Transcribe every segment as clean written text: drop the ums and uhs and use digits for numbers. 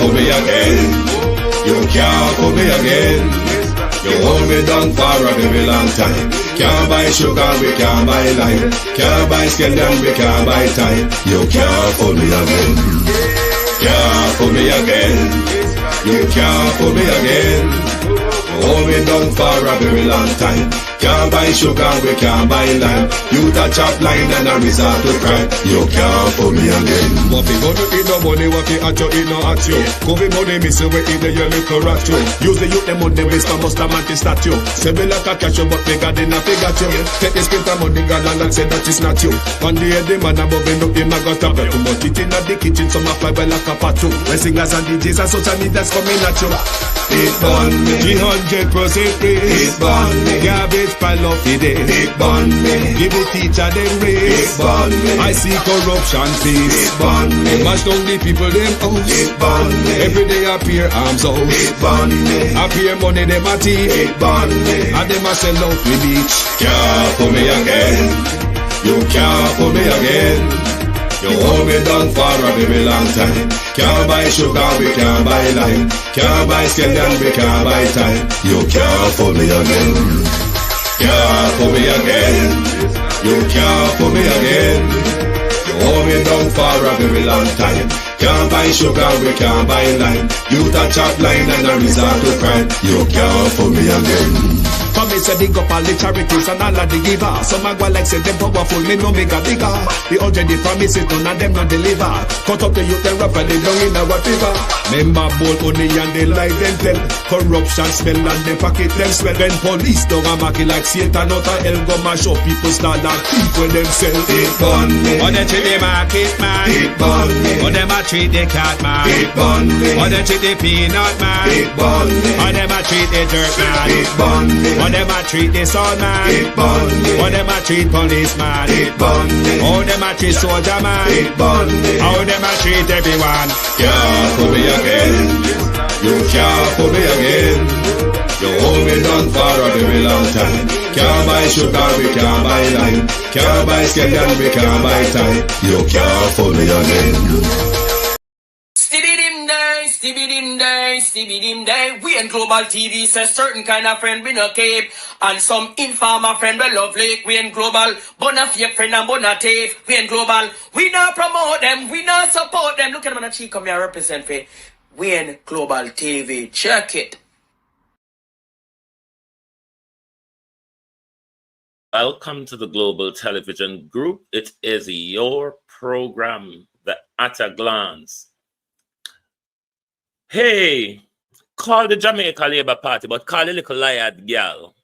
fool me again. You can't fool me again. You hold me down for a very long time. Can't buy sugar, we can't buy lime. Can't buy scallion, we can't buy time. You can't fool me again. Can't fool me again. You can't fool me again. You hold me down for a very long time. Can't buy sugar, we can't buy lime. You touch up line and a resort to cry. You can't fool me again. What you gonna eat no money, what you at you, eat no at you. COVID money, miss away in the your little rat you. Use the youth, them money, waste my musta man to statue. Say me like a cash you, but me got in a figure you. Take the spit of money, girl, and say that is not you. One day the man above me look him, I got a bet. Too much it in the kitchen, some a fly well like a patu. When singers and DJs and social media's coming at you. It burn me, 300% free. it burn me, Garbage pile up the day. it burn me, Give the teacher them it raise. burn me, I see corruption please. it burn me, Mash down the people them house. it burn me, Every day appear arms out. it burn me, Appear money them a thief. it burn me. And them a sell out with each. Can't fool me again. You can't fool me again. You hold me down for a very long time. Can't buy sugar, we can't buy lime. Can't buy scallion, we can't buy time. You can't fool me again. Can't fool me again. You can't fool me again. You hold me down for a very long time. Can't buy sugar, we can't buy lime. You touch up line and a resort to crime. You can't fool me again. Come me say big up all the charities and all of the givers. Some a go like say them powerful, me no make a bigger. The already promises none of them not deliver. Cut up the youth and rapper they down in our fever. Member bold money and they lie them tell. Corruption smell and they pocket them swell. When police don't a market like Satan out of hell, go mash up people start like thief when them sell. It burn me, Or they treat the market man. it burn me, Or them a treat the cat man. it burn me, Or they treat the peanut man. it burn me, Or them a treat the dirt man. it burn me, Or them a treat the sun man. it burn me, Or them a treat policeman. it burn me, How them a treat soldier man. it burn me. How them a treat everyone. Can't fool me again. You can't fool me again. You hold me down for a very long time. Can't buy sugar, we can't buy lime. Can't buy scallion, we can't buy time. You can't fool me again. Stibby-dim day. We in Global TV says certain kind of friend we no cape. And some informer friend we lovely. We in Global, bona fake friend and bona tape. We in Global, we not promote them, we not support them. Look at them on the cheek, come here represent for. We in Global TV, check it. Welcome to the Global Television Group. It is your program, The At a Glance. Hey, call the Jamaica Labour Party, but call the little liar girl.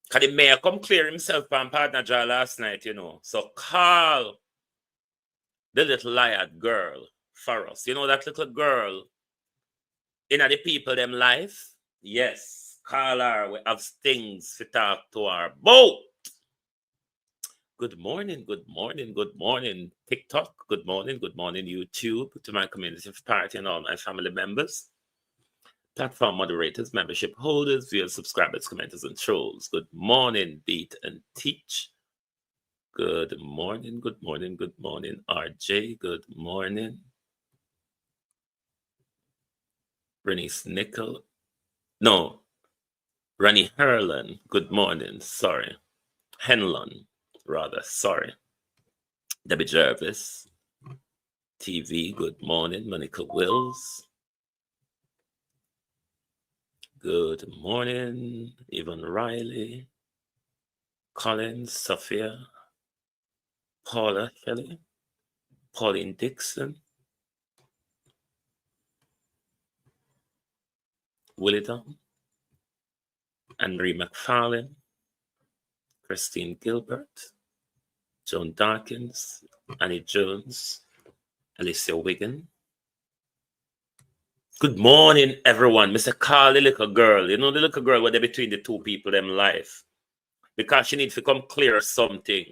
Because the mayor come clear himself from partner jail last night, you know. So call the little liar girl for us. You know that little girl in the people them life? Yes, call her. We have things to talk to her about. Good morning, good morning, good morning, TikTok. Good morning, YouTube, to my community party and all my family members, platform moderators, membership holders, viewers, subscribers, commenters, and trolls. Good morning, Beat and Teach. Good morning, RJ. Good morning. Bernice Nickel. No, Ronnie Herlin. Good morning. Sorry. Henlon. Rather, sorry. Debbie Jervis, TV, good morning. Monica Wills, good morning. Yvonne Riley, Collins, Sophia, Paula Kelly, Pauline Dixon, Willie Dunn, Henry McFarlane, Christine Gilbert, Joan Darkins, Annie Jones, Alicia Wiggin. Good morning, everyone. Mr. Carl, the little girl. You know the little girl where they between the two people them life. Because she needs to come clear something.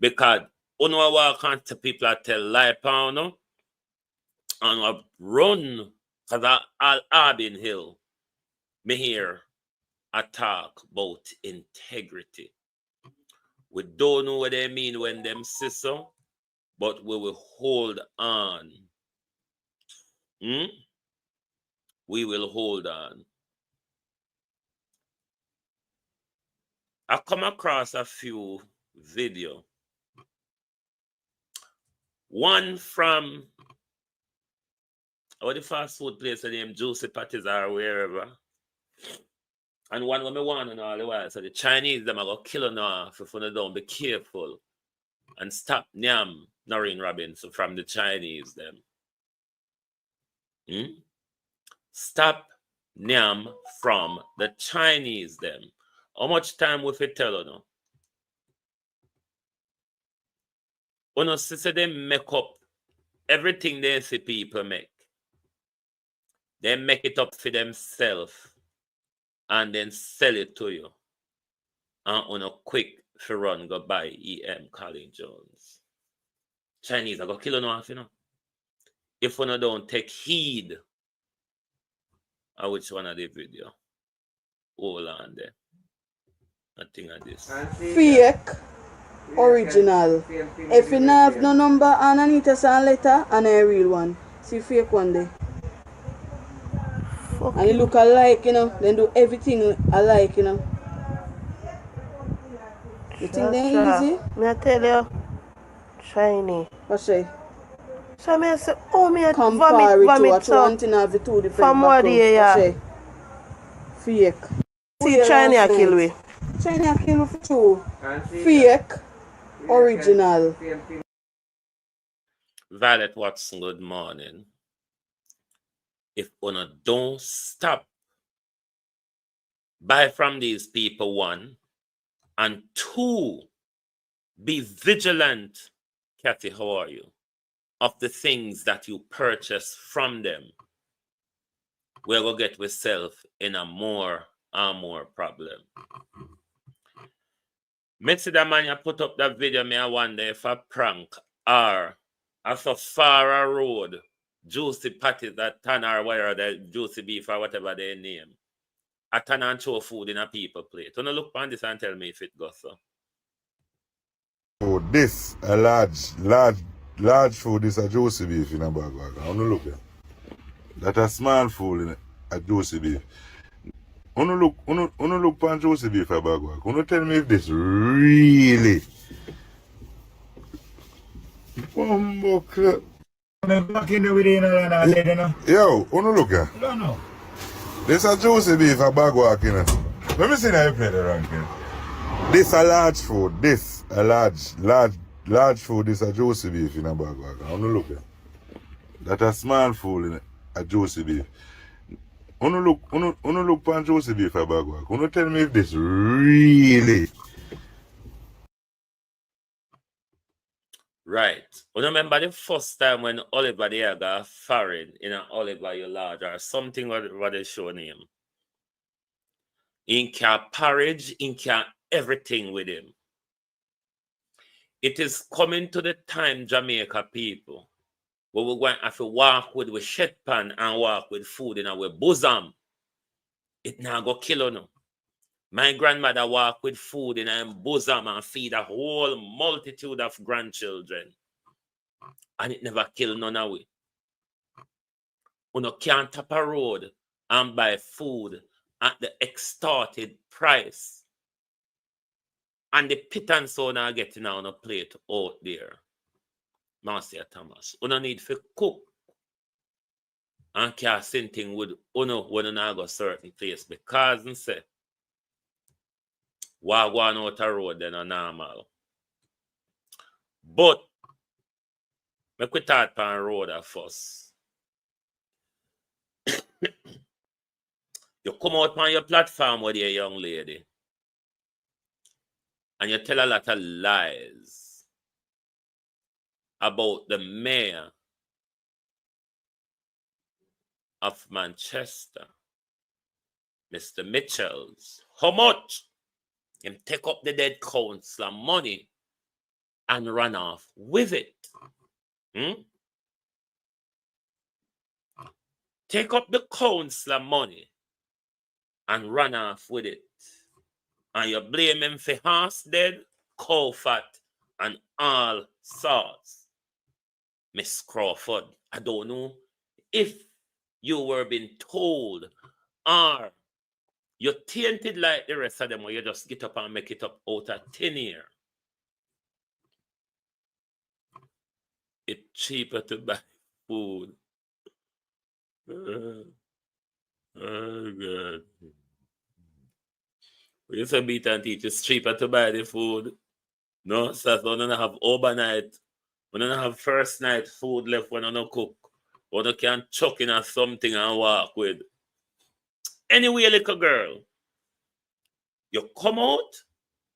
Because when I walk on to people I tell lie pound, and I run because I been hill. Me here I talk about integrity. We don't know what they mean when them say so, but we will hold on we will hold on. I come across a few video. One from the fast food place named Juicy Patties or wherever. And one when me want to know all the while. So the Chinese them are gonna kill you now if you don't be careful and stop Nyam Noreen Robinson from the Chinese them. Stop Nyam from the Chinese them. How much time will it tell you now? When you see they make up everything they see people make. They make it up for themselves and then sell it to you. And on a quick for run go buy E.M. Colin Jones. Chinese are gonna kill you now, you know. If you don't take heed of which one of the video. Hold on there. Nothing of this. Fake. Original. If you have no number underneath a letter and a real one. See fake one there. And it look alike, you know. Then do everything alike, you know. You think they're easy? Me I tell you, Chinese. What say? So me say, oh me Compare vomit to so. one thing have the two different From what day, yeah. Fake. See Chinese a kill we. China kill for two. Fake. Original. Violet Watson, good morning. If you don't stop, buy from these people, one, and two, be vigilant, Kathy, how are you, of the things that you purchase from them. We're going to get ourselves in a more and more problem. Me see that man you put up that video, me I wonder if a prank or as a far road, Juicy Patties that tan or whatever, the Juicy Beef or whatever they name. A tan and show food in a people plate. Don't look on this and tell me if it goes so. Oh, this a large food is a Juicy Beef in a bag. I want to look at that a small food in a Juicy Beef. Uno look pan Juicy Beef a bag. Uno tell me if this really Back in the within and yo, uno look at no. this a Juicy Beef a bag walk in. Let me see how you play the ranking. This a large food. This a large food. This a Juicy Beef in a bag walk. I want to look at that a small food in a Juicy Beef. Uno look pan Juicy Beef a bag walk. Uno tell me if this really. Right. You remember the first time when Oliver there got foreign in an Oliver you large or something what they show him. In can porridge, in can everything with him. It is coming to the time, Jamaica people, where we're going to have to walk with the shed pan and walk with food in our bosom. It now go kill you no. My grandmother walk with food in her bosom and feed a whole multitude of grandchildren. And it never kill none of we. You can't tap a road and buy food at the extorted price. And the pittance on are getting on a plate out there. Marcia Thomas. You need to cook. And can't send thing with when you go certain place. Because you say, walk one out a road then a normal. But make we start on road at first. You come out on your platform with your young lady and you tell a lot of lies about the mayor of Manchester, Mr. Mitchells. How much? Him take up the dead councillor money and run off with it. Take up the councillor money and run off with it. And you blame him for horse dead, cow fat, and all sorts. Miss Crawford, I don't know if you were being told, or you're tainted like the rest of them, or you just get up and make it up out of thin air. It's cheaper to buy food. Oh, God. We used to beat and teach it's cheaper to buy the food. No, so we don't have overnight. We don't have first night food left when we don't cook. Or you can chuck in or something and walk with. Anyway, little girl, you come out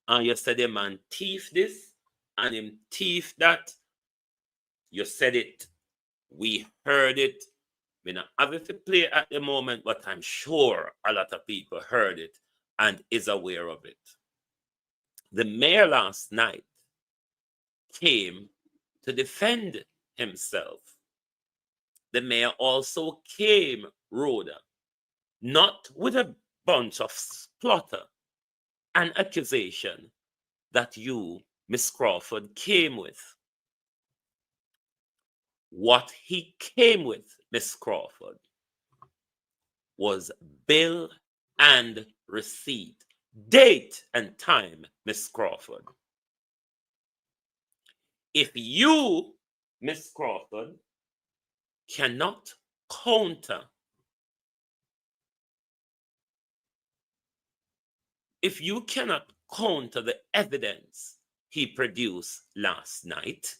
and you say the man thief this and him thief that. You said it. We heard it. We not have it to play at the moment, but I'm sure a lot of people heard it and is aware of it. The mayor last night came to defend himself. The mayor also came, Rhoda, not with a bunch of splatter and accusation that you, Miss Crawford, came with. What he came with, Miss Crawford, was bill and receipt, date and time, Miss Crawford. If you, Miss Crawford, cannot counter, if you cannot counter the evidence he produced last night,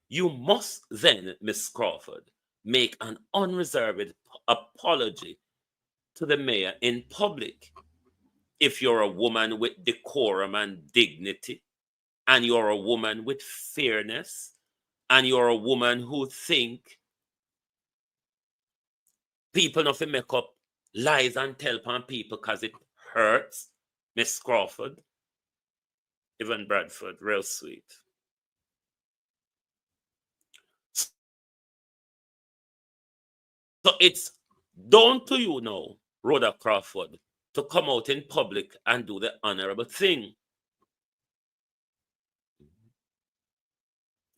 you must then, Miss Crawford, make an unreserved apology to the mayor in public. If you're a woman with decorum and dignity, and you're a woman with fairness, and you're a woman who think people nothing make up lies and tell upon people because it hurts, Miss Crawford, even Bradford, real sweet. So it's down to you now, Rhoda Crawford, to come out in public and do the honorable thing.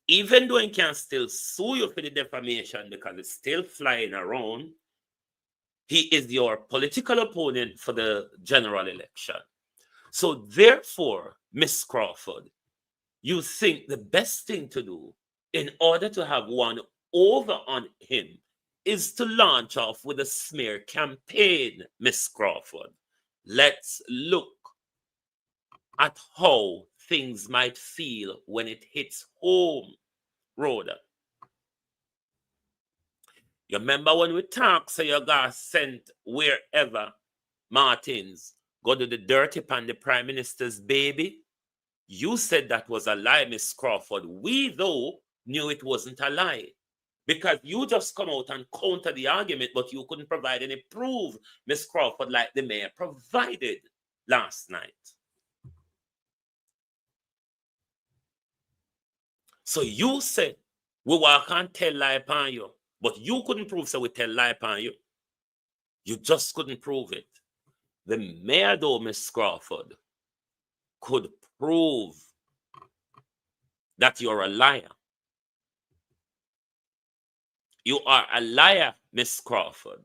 Even though he can still sue you for the defamation because it's still flying around, he is your political opponent for the general election. So therefore, Miss Crawford, you think the best thing to do in order to have one over on him is to launch off with a smear campaign, Miss Crawford. Let's look at how things might feel when it hits home, Rhoda. You remember when we talked, so you got sent wherever Martins go to the dirty pan the Prime Minister's baby? You said that was a lie, Miss Crawford. We, though, knew it wasn't a lie. Because you just come out and counter the argument, but you couldn't provide any proof, Miss Crawford, like the mayor provided last night. So you said we walk and tell lie upon you, but you couldn't prove so we tell lie upon you. You just couldn't prove it. The mayor, though, Miss Crawford, could prove that you're a liar. You are a liar, Miss Crawford.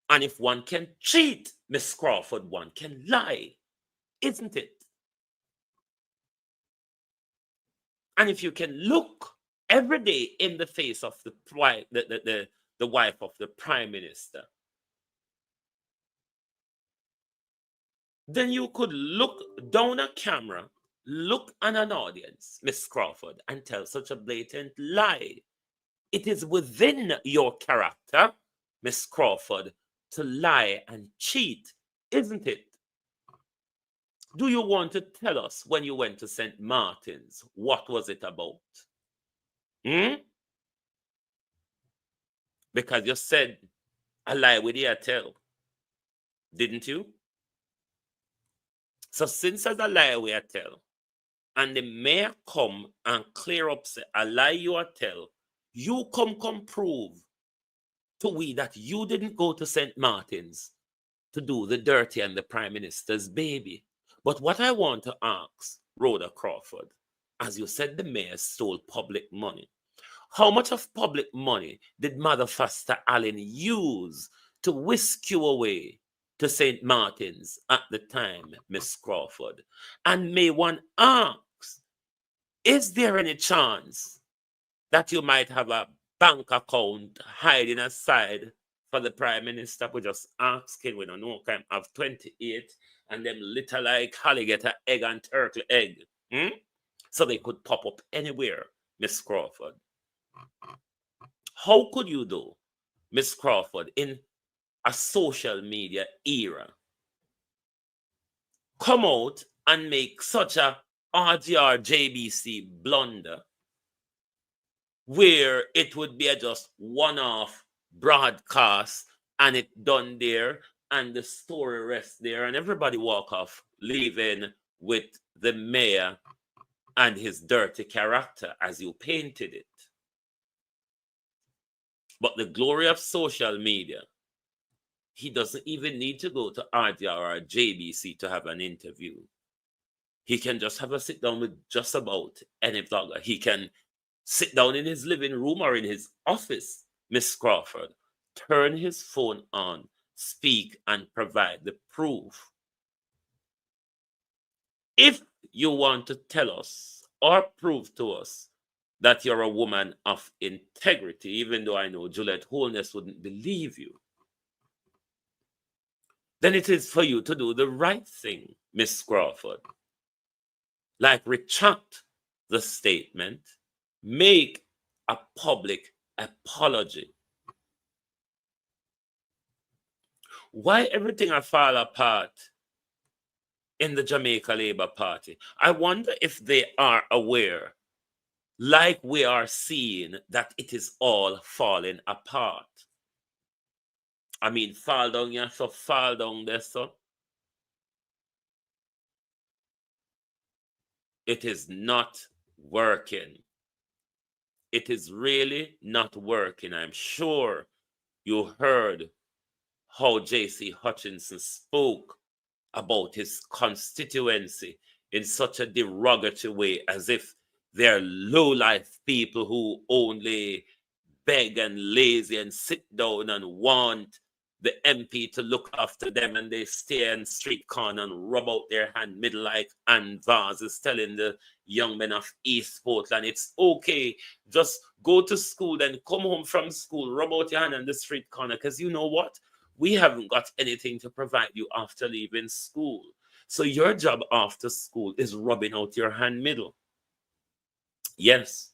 And if one can cheat, Miss Crawford, one can lie, isn't it? And if you can look every day in the face of the wife of the Prime Minister, then you could look down a camera, look at an audience, Miss Crawford, and tell such a blatant lie. It is within your character, Miss Crawford, to lie and cheat, isn't it? Do you want to tell us when you went to St. Martin's, what was it about? Because you said a lie with your tell, didn't you? So since there's a lie with your tell, and the mayor come and clear up say a lie you are tell, you come prove to we that you didn't go to St. Martin's to do the dirty and the Prime Minister's baby. But what I want to ask, Rhoda Crawford, as you said the mayor stole public money, How much of public money did Mother Foster Allen use to whisk you away to St. Martin's at the time, Miss Crawford? And may one ask, is there any chance that you might have a bank account hiding aside for the Prime Minister? We just asking, we don't know, can have 28 and them little like alligator egg and turtle egg. So they could pop up anywhere, Miss Crawford. How could you do, Miss Crawford, in a social media era, come out and make such a RGR JBC blunder where it would be a just one-off broadcast and it done there and the story rests there and everybody walk off leaving with the mayor and his dirty character as you painted it? But the glory of social media, he doesn't even need to go to RDR or JBC to have an interview. He can just have a sit down with just about any vlogger. He can sit down in his living room or in his office, Miss Crawford, turn his phone on, speak, and provide the proof. If you want to tell us or prove to us that you're a woman of integrity, even though I know Juliet Holness wouldn't believe you, then it is for you to do the right thing, Miss Crawford. Like retract the statement, make a public apology. Why everything I fall apart in the Jamaica Labour Party? I wonder if they are aware, like we are seeing, that it is all falling apart. I mean, fall down here, so fall down there, so. It is not working. It is really not working. I'm sure you heard how J.C. Hutchinson spoke about his constituency in such a derogatory way, as if they're low-life people who only beg and lazy and sit down and want the MP to look after them, and they stay in street corner and rub out their hand middle like Ann Vaz is telling the young men of East Portland, it's okay, just go to school and come home from school, rub out your hand on the street corner, because you know what? We haven't got anything to provide you after leaving school. So your job after school is rubbing out your hand middle. Yes.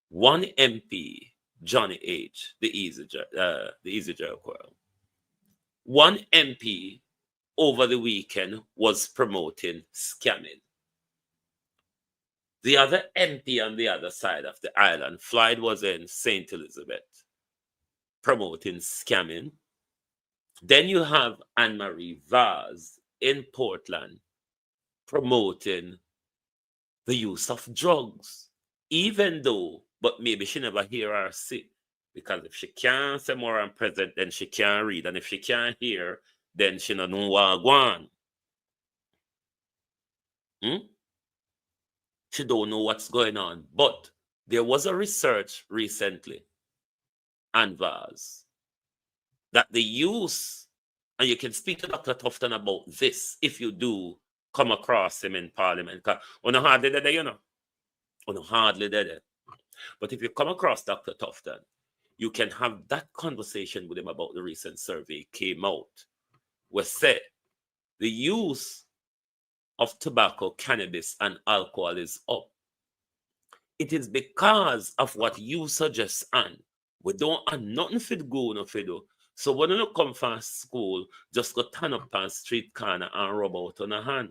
One MP, Johnny H., the Easy Jerk World. One MP over the weekend was promoting scamming. The other MP on the other side of the island, Floyd, was in St. Elizabeth, promoting scamming. Then you have Anne-Marie Vaz in Portland promoting the use of drugs, even though, but maybe she never hear or see. Because if she can't say more and present, then she can't read. And if she can't hear, then she don't know what going on. She don't know what's going on. But there was a research recently, and Vaz, that the use, and you can speak to Dr. Tufton about this if you do come across him in Parliament. Because we're hardly there, you know. We're hardly there. But if you come across Dr. Tufton, you can have that conversation with him about the recent survey came out, where said the use of tobacco, cannabis, and alcohol is up. It is because of what you suggest, and we don't have nothing for go no for do. So when you come from school, just go turn up on street corner and rub out on a hand.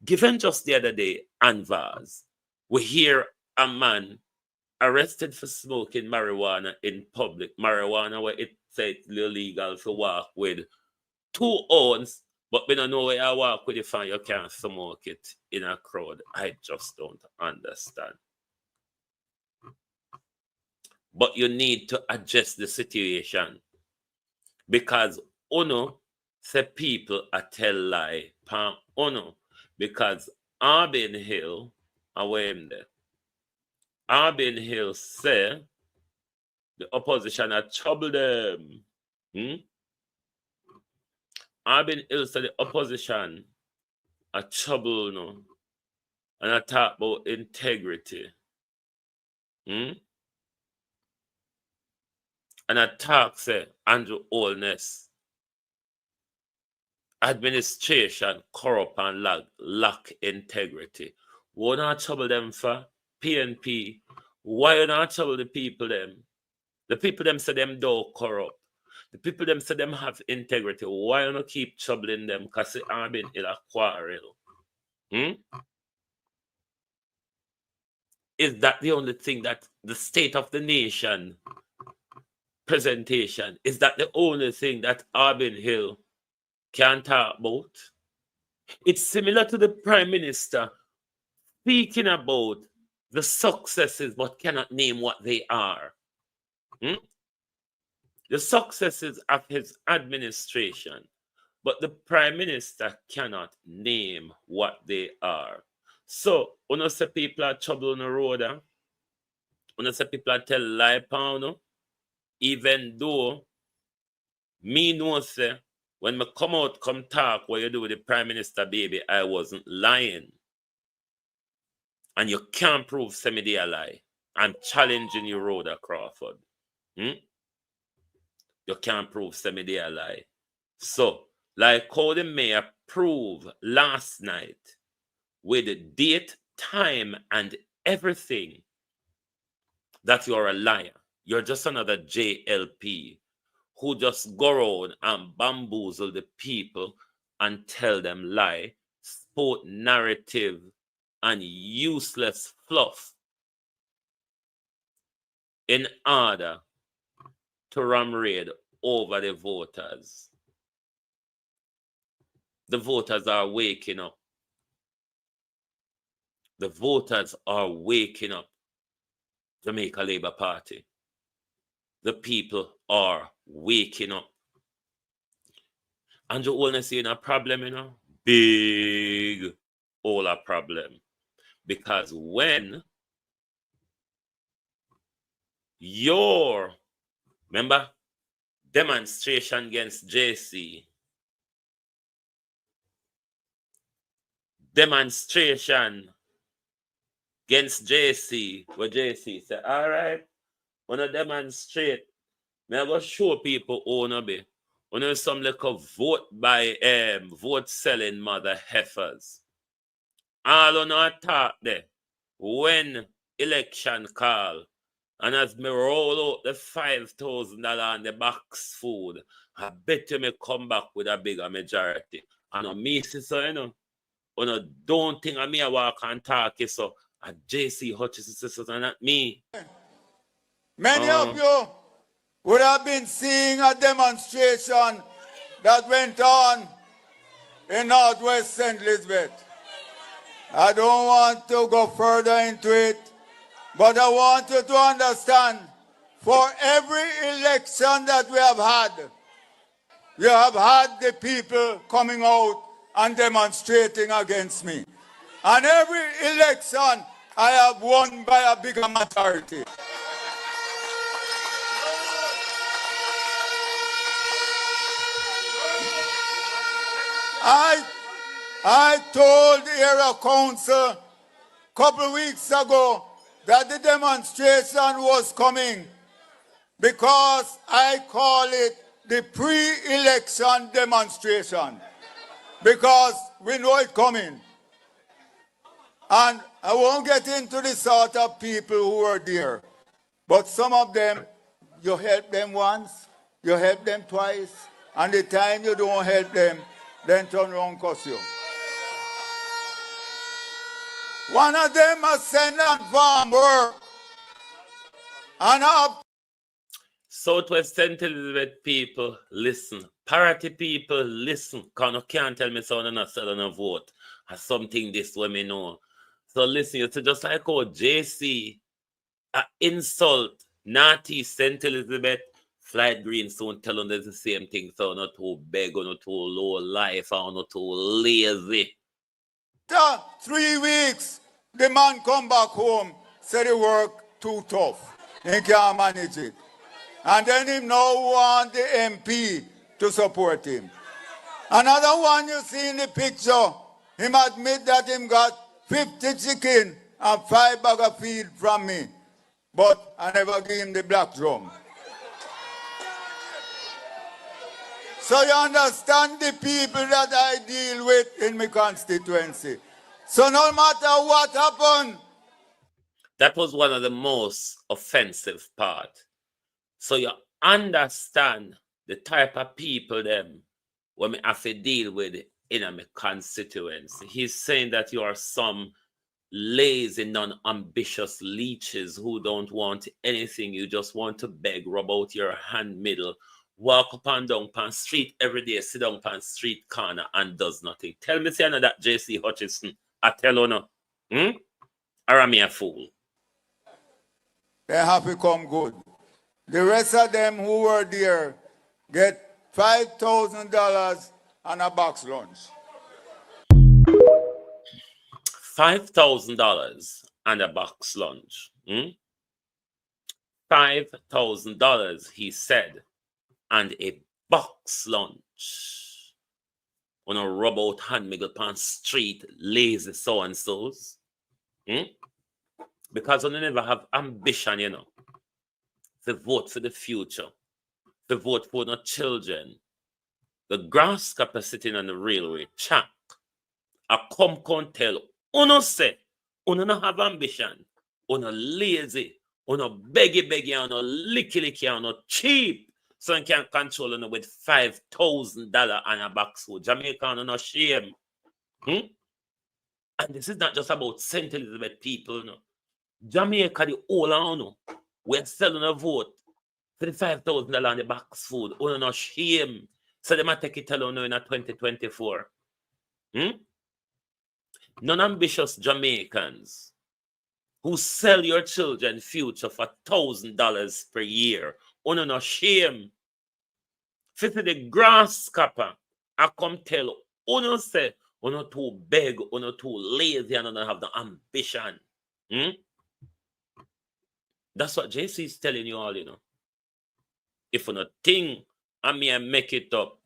Given just the other day, Anvaz, we hear a man arrested for smoking marijuana in public. Marijuana where it says illegal to walk with 2 ounces, but we don't know where you walk with if you can't smoke it in a crowd. I just don't understand. But you need to adjust the situation, because Uno say people a tell lie pan Uno, because Arbin Hill away him there. Arbin Hill say the opposition had troubled them. Arbin Hill said the opposition had trouble, no, and I talk about integrity. And I talk, say, Andrew Holness, administration corrupt and lack integrity. Why not trouble them for PNP? Why you not trouble the people them? The people them say them don't corrupt. The people them say them have integrity. Why you not keep troubling them? Because they are been in a quarrel. Is that the only thing that the state of the nation presentation, is that the only thing that Arbin Hill can talk about? It's similar to the Prime Minister speaking about the successes but cannot name what they are. The successes of his administration, but the Prime Minister cannot name what they are. So, when you say people are trouble on the road, when you say people are tell lie pound, even though me know say when me come out, come talk what you do with the Prime Minister, baby, I wasn't lying. And you can't prove semi a lie. I'm challenging you, Rhoda Crawford. You can't prove semi a lie. So, like how the mayor proved last night with the date, time, and everything that you're a liar. You're just another JLP who just go around and bamboozle the people and tell them lie, sport narrative, and useless fluff in order to ram raid over the voters. The voters are waking up. The voters are waking up. Jamaica Labour Party. The people are waking up. Andrew Holness in a problem, you know? Big all a problem. Because when your, remember, demonstration against JC, demonstration against JC, where JC said, all right, when I demonstrate, I go show people who no be. When there's some like a vote by vote selling mother heifers. All on our talk there. When election call, and as me roll out the $5,000 on the box food, I bet you me come back with a bigger majority. And I me see so, you know. When I don't think I me walk and talk so a JC Hutchison so not me. Many of you would have been seeing a demonstration that went on in Northwest St. Elizabeth. I don't want to go further into it, but I want you to understand, for every election that we have had, you have had the people coming out and demonstrating against me. And every election, I have won by a bigger majority. I told the area council a couple of weeks ago that the demonstration was coming because I call it the pre-election demonstration because we know it's coming. And I won't get into the sort of people who are there, but some of them, you help them once, you help them twice, and the time you don't help them, then turn around and cuss you. One of them has sent on farm work. And Southwest St. Elizabeth people, listen. Parity people, listen. Because you can't tell me someone not selling a vote. Or something this way me know. So listen, it's just like how JC insult naughty St. Elizabeth. Flight Green soon tell them there's the same thing. So not too beg or not too low life or not too lazy. 3 weeks, the man come back home, say the work too tough. He can't manage it. And then him now want the MP to support him. Another one you see in the picture, him admit that him got 50 chicken and 5 bag of feed from me. But I never give him the black drum. So you understand the people that I deal with in my constituency. So no matter what happened. That was one of the most offensive part. So you understand the type of people them when I have to deal with in my constituency. He's saying that you are some lazy, non-ambitious leeches who don't want anything. You just want to beg, rub out your hand middle, walk up and down pan street every day, sit down pan street corner and does nothing. Tell me, say that J.C. Hutchinson, I tell you no. Or am I a fool? They have to come good. The rest of them who were there get $5,000 and a box lunch. $5,000 and a box lunch. $5,000, he said, and a box lunch. On a rub out hand miggle pan street, lazy so and so's. Because when you never have ambition, you know, to vote for the future, to vote for the children. The grasshopper sitting on the railway track, I come tell, uno say, uno no have ambition, uno lazy, uno beggy, uno licky, uno cheap, so you can control uno with $5,000 and a box food. Jamaica, uno no shame. And this is not just about St. Elizabeth people, no. Jamaica, the whole of uno, we're selling a vote for the $5,000 and the box food. Uno no shame. So they might take it alone in 2024. Non-ambitious Jamaicans who sell your children future for $1,000 per year. Uno no shame. Fit the grasshopper, I come tell uno say uno too big, uno too lazy, and uno have the ambition. That's what JC is telling you all, you know. If you not think I mean make it up,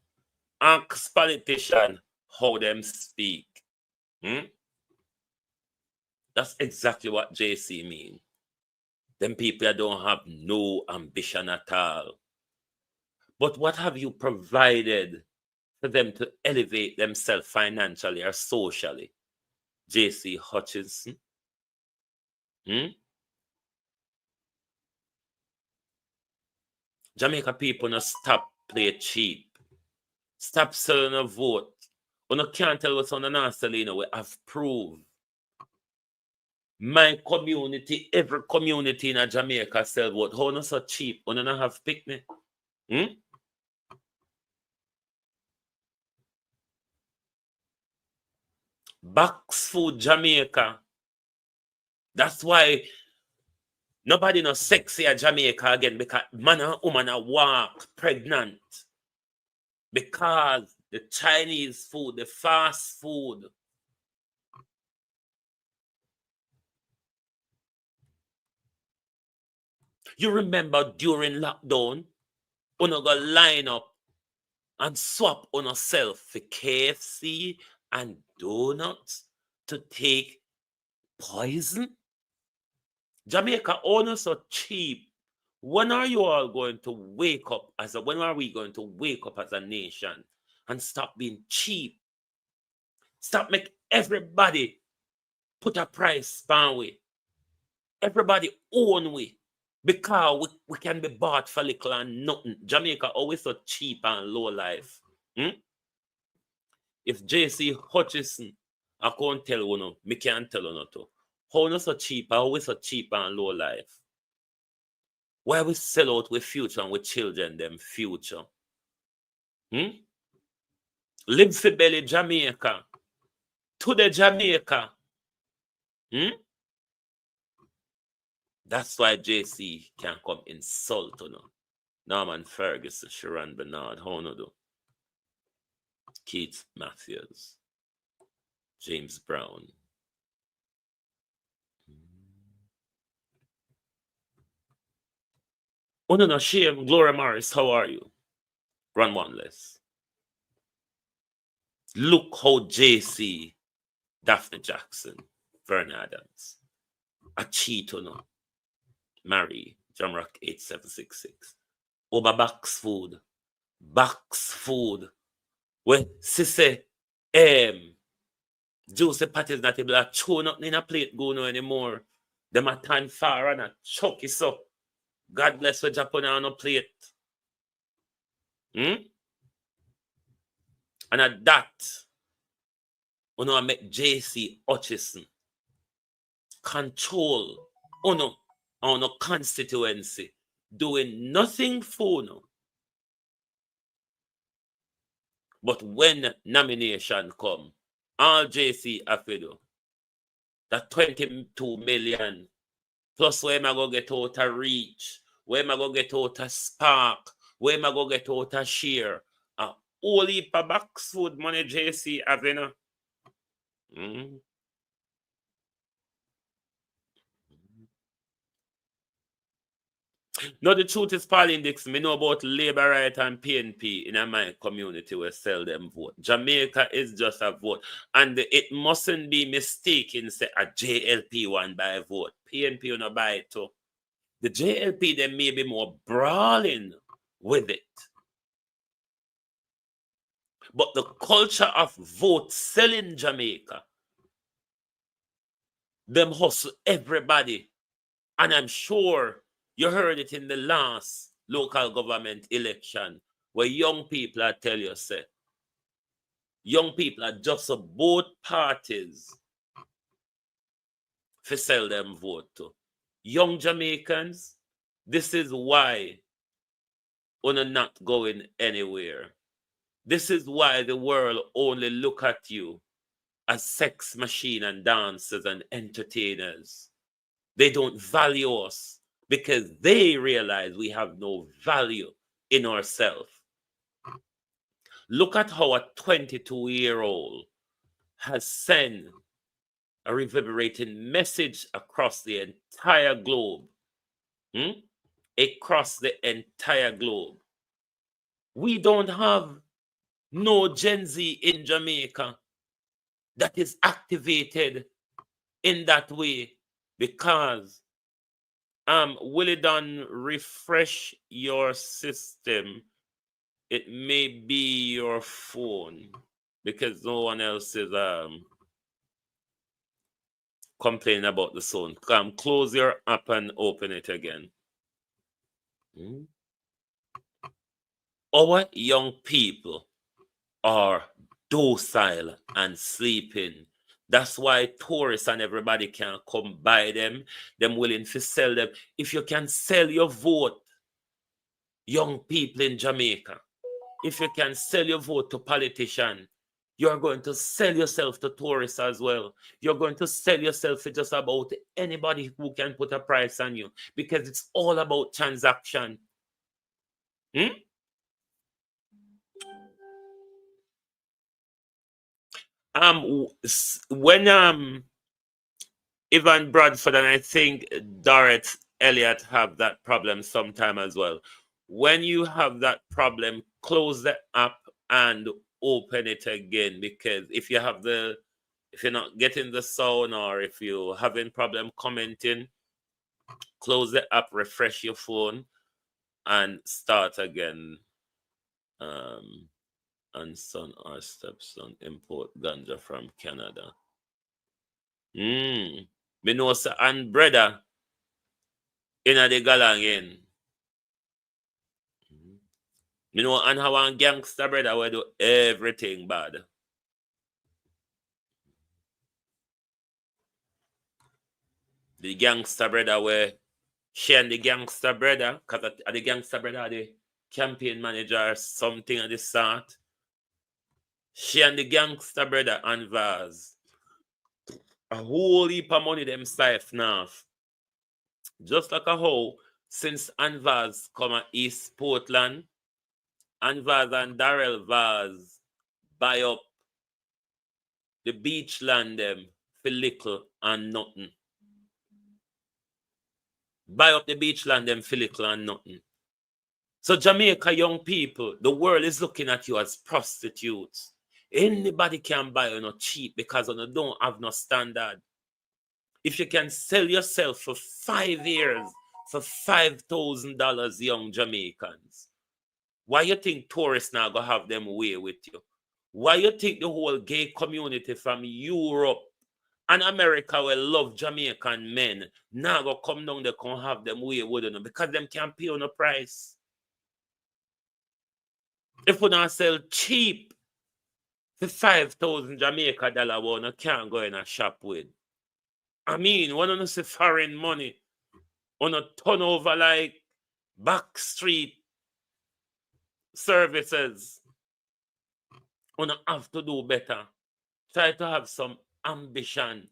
ask politician how them speak. That's exactly what JC mean. Them people that don't have no ambition at all. But what have you provided for them to elevate themselves financially or socially? JC Hutchinson. Jamaica people no stop play cheap. Stop selling a vote. You no can't tell what's on the nasty, you know, we have proved. My community, every community in Jamaica sell vote. How not so cheap? You no have picnic. Box food Jamaica. That's why nobody no sexy at Jamaica again, because man and woman are walk pregnant. Because the Chinese food, the fast food. You remember during lockdown, you go line up and swap on yourself for KFC and donuts to take poison? Jamaica owners so cheap. When are you all going to wake up when are we going to wake up as a nation and stop being cheap? Stop make everybody put a price on we. Everybody own we. Because we can be bought for little and nothing. Jamaica always so cheap and low life. If JC Hutchison, I can't tell you no, me can't tell you no too. How not so cheap, always so cheap and low life. Why we sell out with future and with children them future? Live for belly Jamaica. To the Jamaica. That's why JC can come insult you know. Norman Ferguson, Sharon Bernard, how no do? Keith Matthews, James Brown. Oh no, shame. Gloria Morris, how are you? Run one less. Look how JC, Daphne Jackson, Vernon Adams, a cheat on Mary, Jamrock 8766. Over box food. Box food. When Sisse, juicy patties not able to chew nothing in a plate go no anymore. Them a tan far and a chuck it up. God bless for Japan on a plate. Hmm? And at that, I met JC Hutchison control on a constituency, doing nothing for no. But when nomination come, all JC have to do, that 22 million, plus where am I going to get out a reach, where am I going to get out a spark, where am I going to get out a share, a whole heap of box food money JC have, you know. No, the truth is, Pauline Dixon, me know about Labour Right and PNP in my community where sell them vote. Jamaica is just a vote. And it mustn't be mistaken, say, a JLP one by a vote. PNP will not buy it too. The JLP, they may be more brawling with it. But the culture of vote selling Jamaica, them hustle everybody. And I'm sure you heard it in the last local government election where young people, I tell you, say, young people are just both parties for sell them vote to. Young Jamaicans, this is why we're not going anywhere. This is why the world only look at you as sex machine and dancers and entertainers. They don't value us because they realize we have no value in ourselves. Look at how a 22-year-old has sent a reverberating message across the entire globe. Across the entire globe. We don't have no Gen Z in Jamaica that is activated in that way because will it done refresh your system? It may be your phone because no one else is complaining about the sound. Close your app and open it again. Our young people are docile and sleeping. That's why tourists and everybody can come buy them. Them willing to sell them. If you can sell your vote, young people in Jamaica, if you can sell your vote to politicians, you're going to sell yourself to tourists as well. You're going to sell yourself to just about anybody who can put a price on you because it's all about transaction. When Ivan Bradford and I think Dorrit Elliott have that problem sometime as well. When you have that problem, close the app and open it again because if you're not getting the sound or if you're having problem commenting, close the app, refresh your phone, and start again. And son or stepson import ganja from Canada. Me know sir and brother in the galang. Me know and how one gangster brother will do everything bad. The gangster brother where she and the gangster brother, because the gangster brother the campaign manager or something of the sort. She and the gangster brother and Vaz. A whole heap of money them siphon off. Just like a how since Anvaz come at East Portland, Anvaz and Darrell Vaz buy up the beach land them for little and nothing. Buy up the beach land them for little and nothing. So Jamaica young people, the world is looking at you as prostitutes. Anybody can buy you not cheap because you don't have no standard. If you can sell yourself for 5 years for $5,000, young Jamaicans, why you think tourists now gonna have them way with you? Why you think the whole gay community from Europe and America will love Jamaican men now go come down they can have them way with them because them can't pay on a price? If we not sell cheap for 5,000 Jamaica dollar, one can't go in a shop with. I mean, when you see foreign money on a turnover like back street services, you have to do better. Try to have some ambition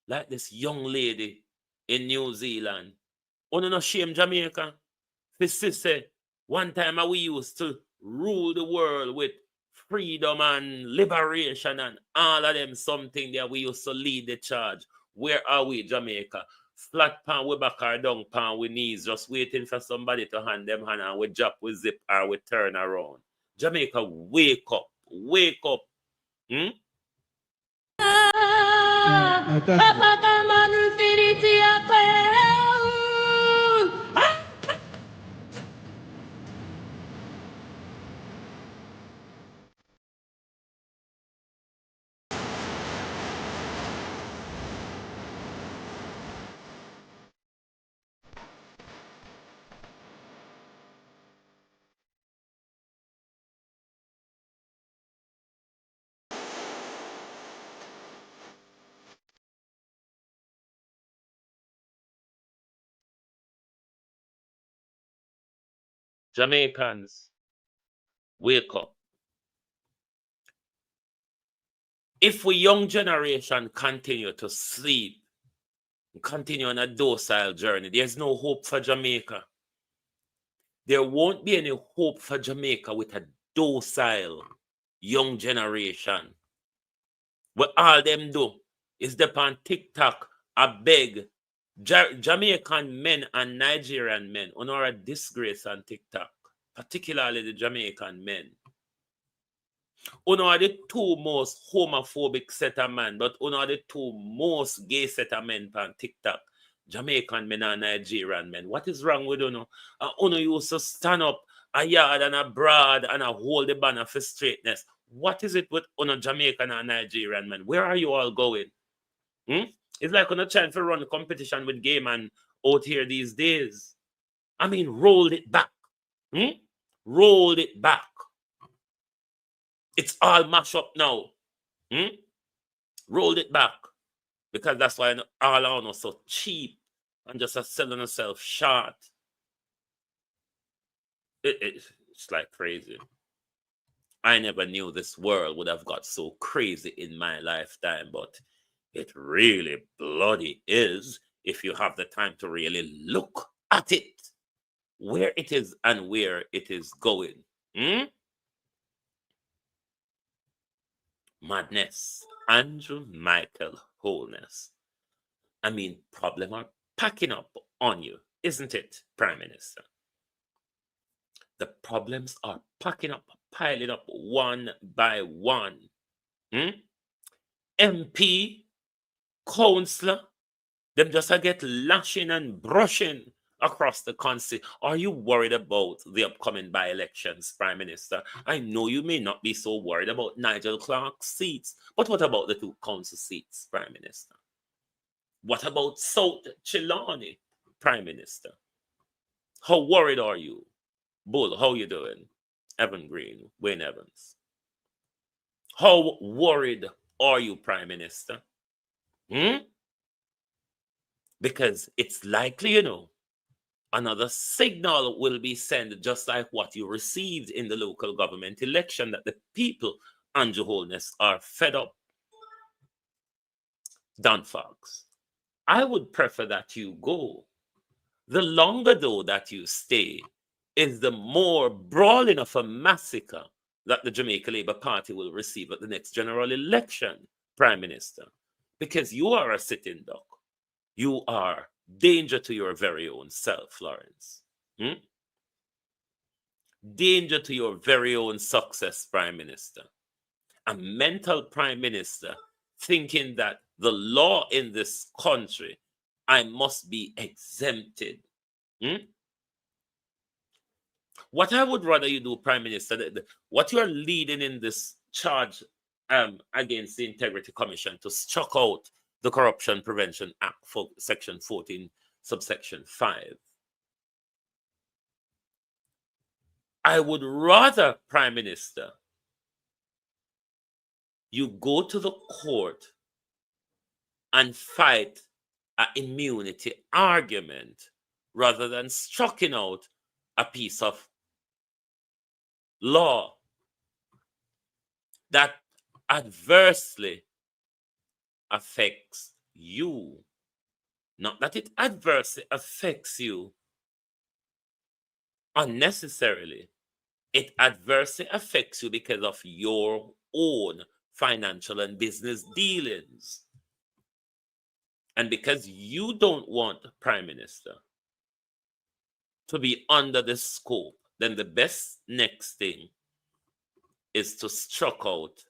like this young lady in New Zealand. You no shame Jamaica. This say one time we used to rule the world with freedom and liberation and all of them something that we used to lead the charge. Where are we, Jamaica? Flat pan we back or down pan we knees, just waiting for somebody to hand them hand and we drop, we zip or we turn around. Jamaica, wake up. Wake up. Hmm? Jamaicans, wake up. If we young generation continue to sleep, continue on a docile journey, there's no hope for Jamaica. There won't be any hope for Jamaica with a docile young generation. What all them do is dep on TikTok, I beg Jamaican men and Nigerian men are a disgrace on TikTok, particularly the Jamaican men. Are the two most homophobic set of men, but are the two most gay set of men on TikTok. Jamaican men and Nigerian men. What is wrong with you? Uno used to stand up a yard and a broad and a hold the banner for straightness. What is it with Jamaican and Nigerian men? Where are you all going? It's like trying to run a competition with gay men out here these days. I mean, roll it back. Roll it back. It's all mashed up now. Roll it back. Because that's why all on us so cheap and just selling yourself short. It's like crazy. I never knew this world would have got so crazy in my lifetime, but it really bloody is if you have the time to really look at it, where it is and where it is going. Madness. Andrew Michael Wholeness. I mean, problems are packing up on you, isn't it, Prime Minister? The problems are packing up, piling up one by one. MP, councillor, them just get lashing and brushing across the country. Are you worried about the upcoming by-elections, Prime Minister? I know you may not be so worried about Nigel Clark's seats, but what about the 2 council seats, Prime Minister? What about South Chilani, Prime Minister? How worried are you? Bull, how you doing? Evan Green, Wayne Evans. How worried are you, Prime Minister? Because it's likely, another signal will be sent, just like what you received in the local government election, that the people, Andrew Holness, are fed up. Don Fox, I would prefer that you go. The longer, though, that you stay, is the more brawling of a massacre that the Jamaica Labour Party will receive at the next general election, Prime Minister. Because you are a sitting duck. You are danger to your very own self, Lawrence. danger to your very own success, Prime Minister. A mental Prime Minister thinking that the law in this country, I must be exempted. What I would rather you do, Prime Minister, what you are leading in this charge against the Integrity Commission to struck out the Corruption Prevention Act for Section 14, subsection 5. I would rather, Prime Minister, you go to the court and fight an immunity argument rather than striking out a piece of law that adversely affects you. Not that it adversely affects you unnecessarily. It adversely affects you because of your own financial and business dealings. And because you don't want, Prime Minister, to be under the scope, then the best next thing is to struck out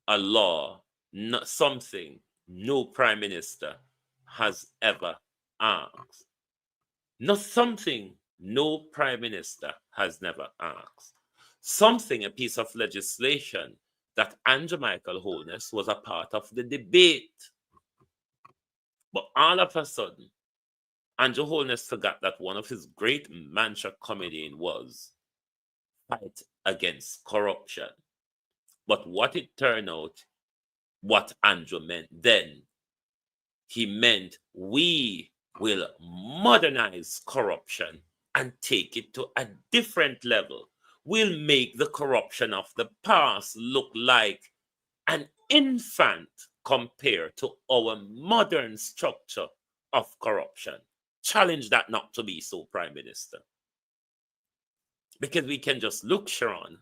a law, not something no Prime Minister has ever asked. Not something no Prime Minister has never asked. Something, a piece of legislation that Andrew Michael Holness was a part of the debate. But all of a sudden, Andrew Holness forgot that one of his great mantra coming in was fight against corruption. But what it turned out, what Andrew meant then, he meant we will modernize corruption and take it to a different level. We'll make the corruption of the past look like an infant compared to our modern structure of corruption. Challenge that not to be so, Prime Minister. Because we can just look, Sharon,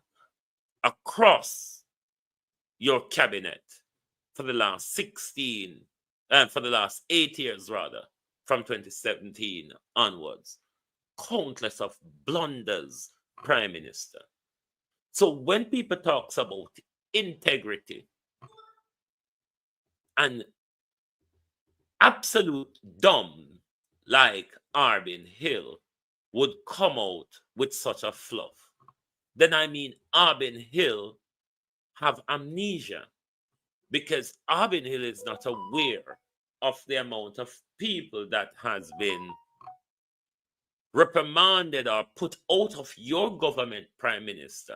across your cabinet for the last 8 years rather, from 2017 onwards. Countless of blunders, Prime Minister. So when people talk about integrity and absolute dumb like Arbin Hill would come out with such a fluff, then I mean Arbin Hill have amnesia, because Arbin Hill is not aware of the amount of people that has been reprimanded or put out of your government, Prime Minister,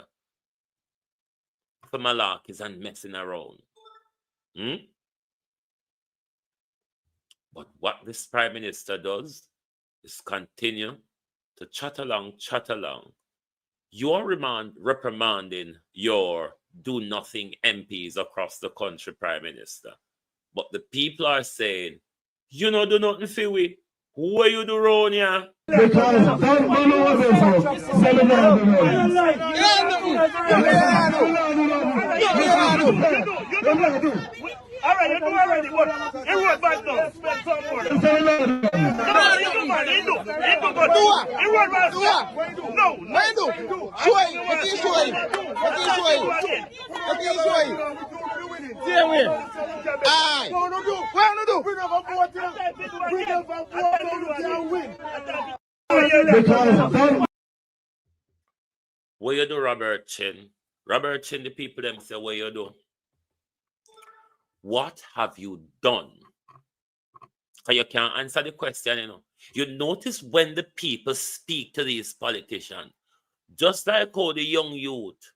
for malarkeys and messing around. But what this Prime Minister does is continue to chat along. You are reprimanding your do-nothing MPs across the country, Prime Minister. But the people are saying, you know, do nothing for we. Who are you do round here? All right, you do already, but it was bad now. Spend some more. No, he do bad. He do, but it was bad. No. Show him. What is showing? See him here. Aye. No, do. What no do? Bring up a boat here. Win. What you do, Robert Chin? Robert Chin, the people them say, what you do? What have you done? Because you can't answer the question, you know. You notice when the people speak to these politicians, just like how the young youth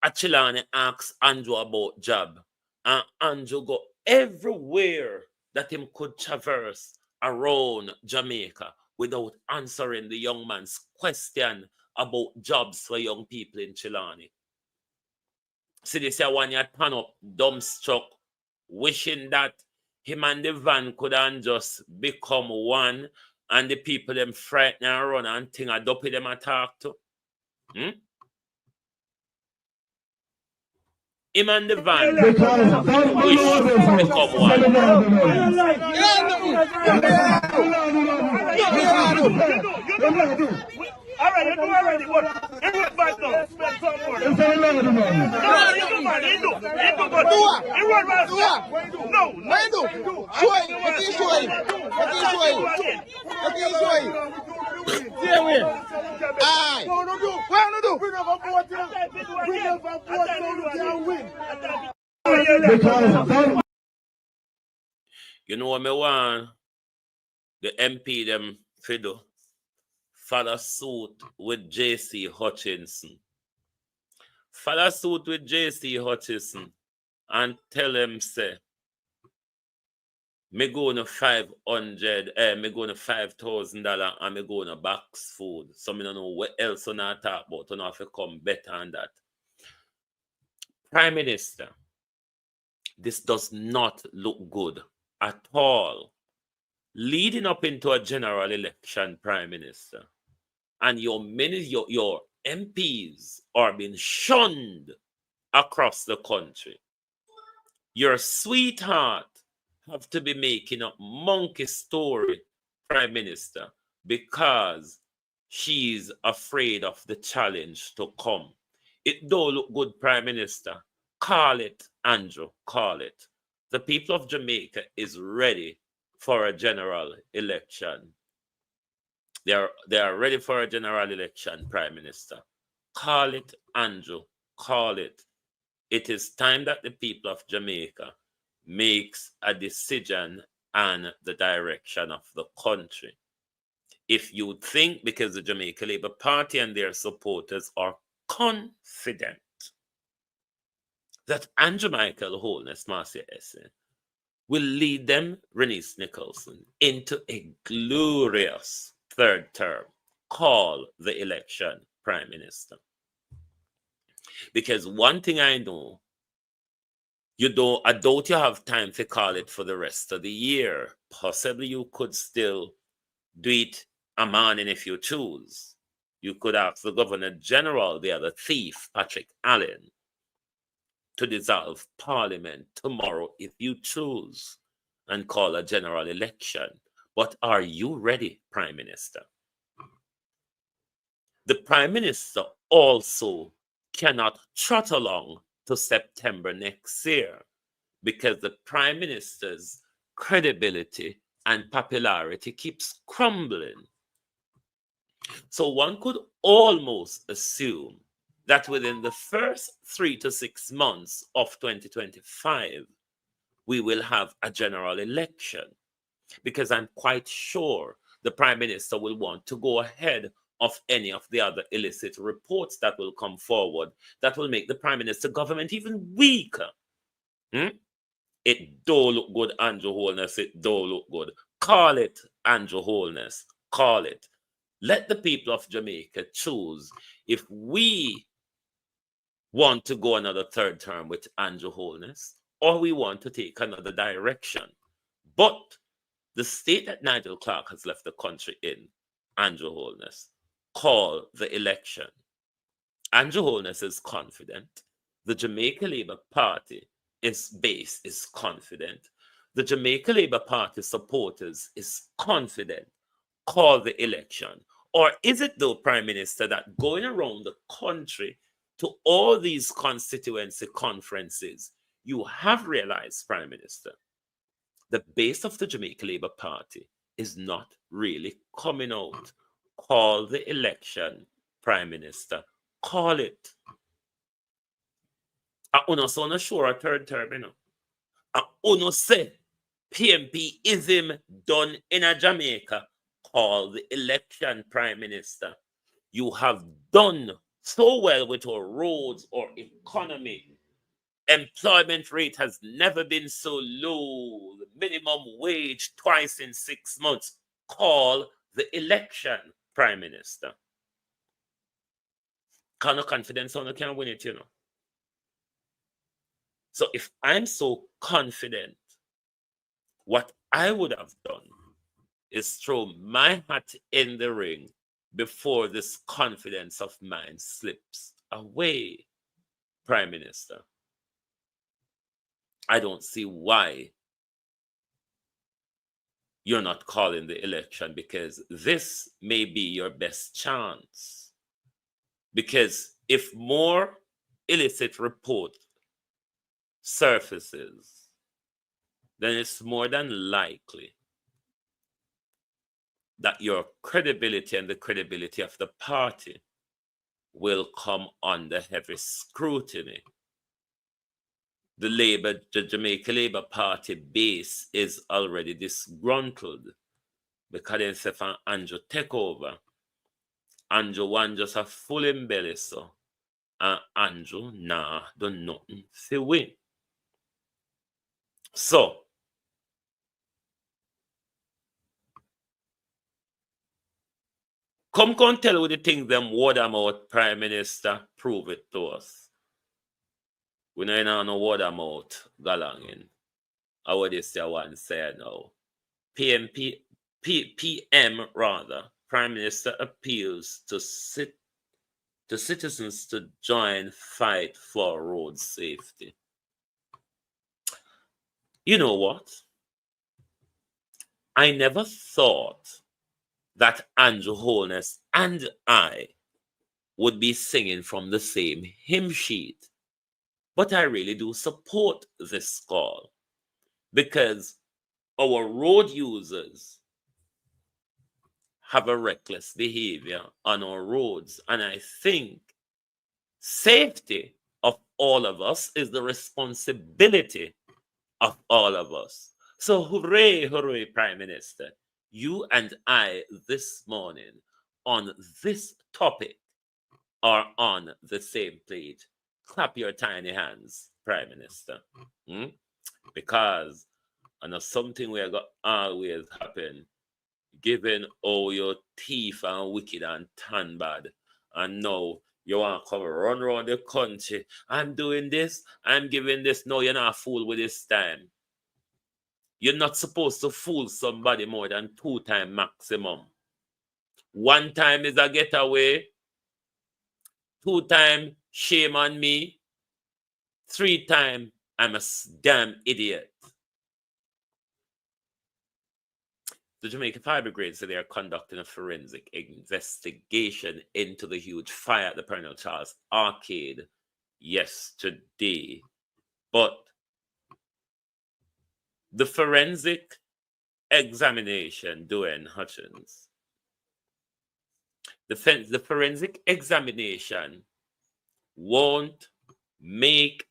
at Chilani asks Andrew about job, and Andrew go everywhere that him could traverse around Jamaica without answering the young man's question about jobs for young people in Chilani. See this here one you turn up dumbstruck, wishing that him and the van could just become one, and the people them frighten and run and think a dopey them attack to. Him and the van wish to become one. Alright, you do already, but it was bad now. Spend some more. No, you do, man. He do, but it was bad. No. Show him. Let me show him. Yeah, wait. Aye. No, do. What do? We never vote. We never vote, so we can't win. You know what me want? The MP them fiddle. Follow suit with JC Hutchinson. Follow suit with JC Hutchinson and tell him say me go to $500, me go to $5,000 and me go to box food. So me don't know what else on I talk about. I know if it come better than that. Prime Minister, this does not look good at all. Leading up into a general election, Prime Minister, and your MPs are being shunned across the country. Your sweetheart have to be making a monkey story, Prime Minister, because she's afraid of the challenge to come. It don't look good, Prime Minister. Call it, Andrew, call it. The people of Jamaica is ready for a general election. They are ready for a general election, Prime Minister. Call it, Andrew, call it. It is time that the people of Jamaica makes a decision on the direction of the country. If you think because the Jamaica Labour Party and their supporters are confident that Andrew Michael Holness, Marcia Essay, will lead them, Renice Nicholson, into a glorious third term, call the election, Prime Minister. Because one thing I know, I doubt you have time to call it for the rest of the year. Possibly you could still do it a morning if you choose. You could ask the Governor General, the other thief, Patrick Allen, to dissolve Parliament tomorrow if you choose and call a general election. But are you ready, Prime Minister? The Prime Minister also cannot trot along to September next year because the Prime Minister's credibility and popularity keeps crumbling. So one could almost assume that within the first 3 to 6 months of 2025, we will have a general election, because I'm quite sure the Prime Minister will want to go ahead of any of the other illicit reports that will come forward that will make the Prime Minister government even weaker. It do look good, Andrew Holness. It do look good. Call it, Andrew Holness. Call it. Let the people of Jamaica choose if we want to go another third term with Andrew Holness or we want to take another direction. But the state that Nigel Clark has left the country in, Andrew Holness, call the election. Andrew Holness is confident. The Jamaica Labour Party is confident. The Jamaica Labour Party supporters is confident. Call the election. Or is it, though, Prime Minister, that going around the country to all these constituency conferences, you have realized, Prime Minister, the base of the Jamaica Labour Party is not really coming out? Call the election, Prime Minister. Call it. I uno so not sure a third term, you know. I uno say PMP-ism done in a Jamaica. Call the election, Prime Minister. You have done so well with our roads or economy. Employment rate has never been so low. The minimum wage twice in 6 months. Call the election, Prime Minister. Kind of confidence on you can win it, you know. So if I'm so confident, what I would have done is throw my hat in the ring before this confidence of mine slips away, Prime Minister. I don't see why you're not calling the election, because this may be your best chance. Because if more illicit report surfaces, then it's more than likely that your credibility and the credibility of the party will come under heavy scrutiny. The Jamaica Labour Party base is already disgruntled because they say for Andrew take over. Andrew want just a full embelly, so and Andrew do nothing to win. So come tell with the things them word about Prime Minister, prove it to us. We know no word about galangin. I would say one say now. PM rather, Prime Minister appeals to citizens to join fight for road safety. You know what? I never thought that Andrew Holness and I would be singing from the same hymn sheet. But I really do support this call, because our road users have a reckless behavior on our roads. And I think safety of all of us is the responsibility of all of us. So hooray, hooray, Prime Minister. You and I this morning on this topic are on the same page. Clap your tiny hands, Prime Minister. Because I know something will always happen, given all your thief and wicked and tan bad. And now you want to come run around the country. I'm doing this, I'm giving this. No, you're not a fool with this time. You're not supposed to fool somebody more than 2 times maximum. 1 time is a getaway. 2 times, shame on me. 3 times, I'm a damn idiot. The Jamaica Fire Brigade said they are conducting a forensic investigation into the huge fire at the Perennial Charles Arcade yesterday. But the forensic examination, Duane Hutchins, the forensic examination won't make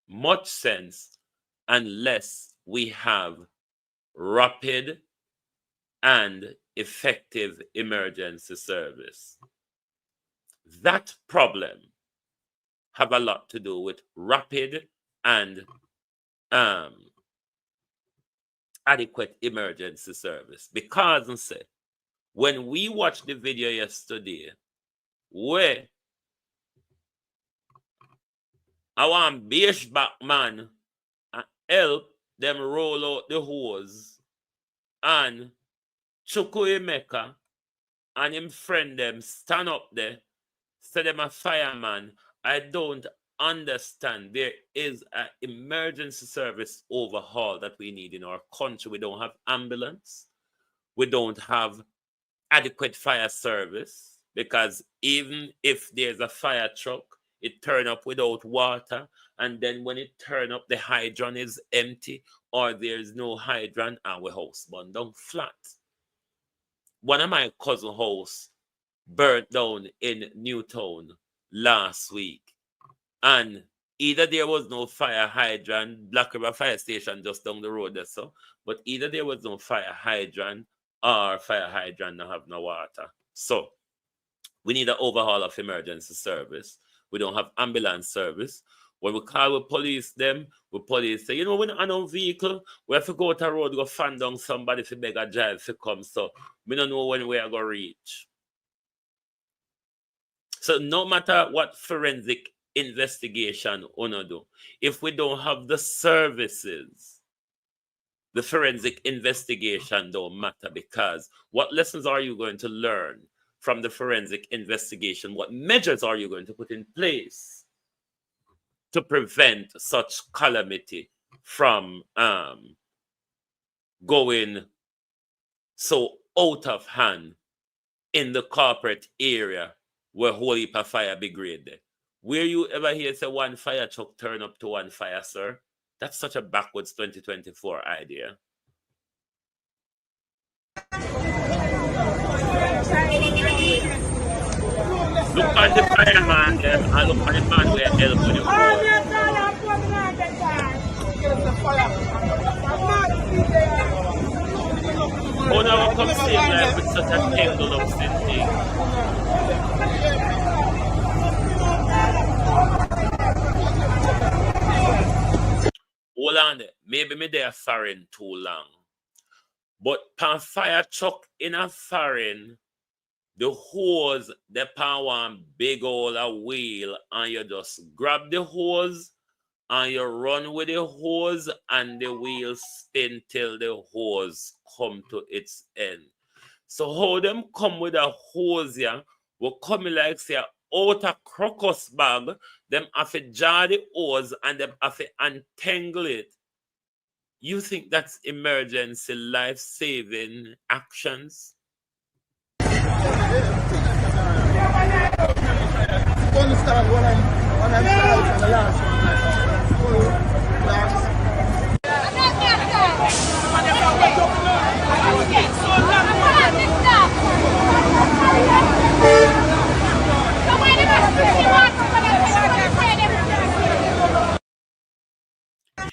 much sense unless we have rapid and effective emergency service. That problem have a lot to do with rapid and adequate emergency service. Because when we watched the video yesterday, where our beach back man help them roll out the hose, and Chukwuemeka and him friend them stand up there, say them a fireman. I don't understand. There is an emergency service overhaul that we need in our country. We don't have ambulance. We don't have adequate fire service, because even if there's a fire truck, it turn up without water, and then when it turn up, the hydrant is empty, or there's no hydrant, and we house burned down flat. One of my cousin house burnt down in Newtown last week, and either there was no fire hydrant, Black River Fire Station just down the road there, so, but either there was no fire hydrant or fire hydrant don't have no water. So we need an overhaul of emergency service. We don't have ambulance service. When we call the police them, the police say, you know, when on a vehicle, we have to go to a road, go fan down somebody to beg a drive to come. So we don't know when we are going to reach. So no matter what forensic investigation we do, if we don't have the services, the forensic investigation don't matter, because what lessons are you going to learn from the forensic investigation? What measures are you going to put in place to prevent such calamity from going so out of hand in the corporate area where whole heap of fire be great there. Where you ever hear say one fire truck turn up to one fire, sir? That's such a backwards 2024 idea. Look on the fireman them and look on the man where elbow the hole. Oh now come save life with such a tangled up thing. Hold on there. Maybe me there foreign too long. But pan fire truck in a foreign, the hose, the pan one big old a wheel, and you just grab the hose and you run with the hose and the wheel spin till the hose come to its end. So how them come with a hose here, will come like say out a crocus bag, them have to jar the hose and them have to untangle it. You think that's emergency life-saving actions?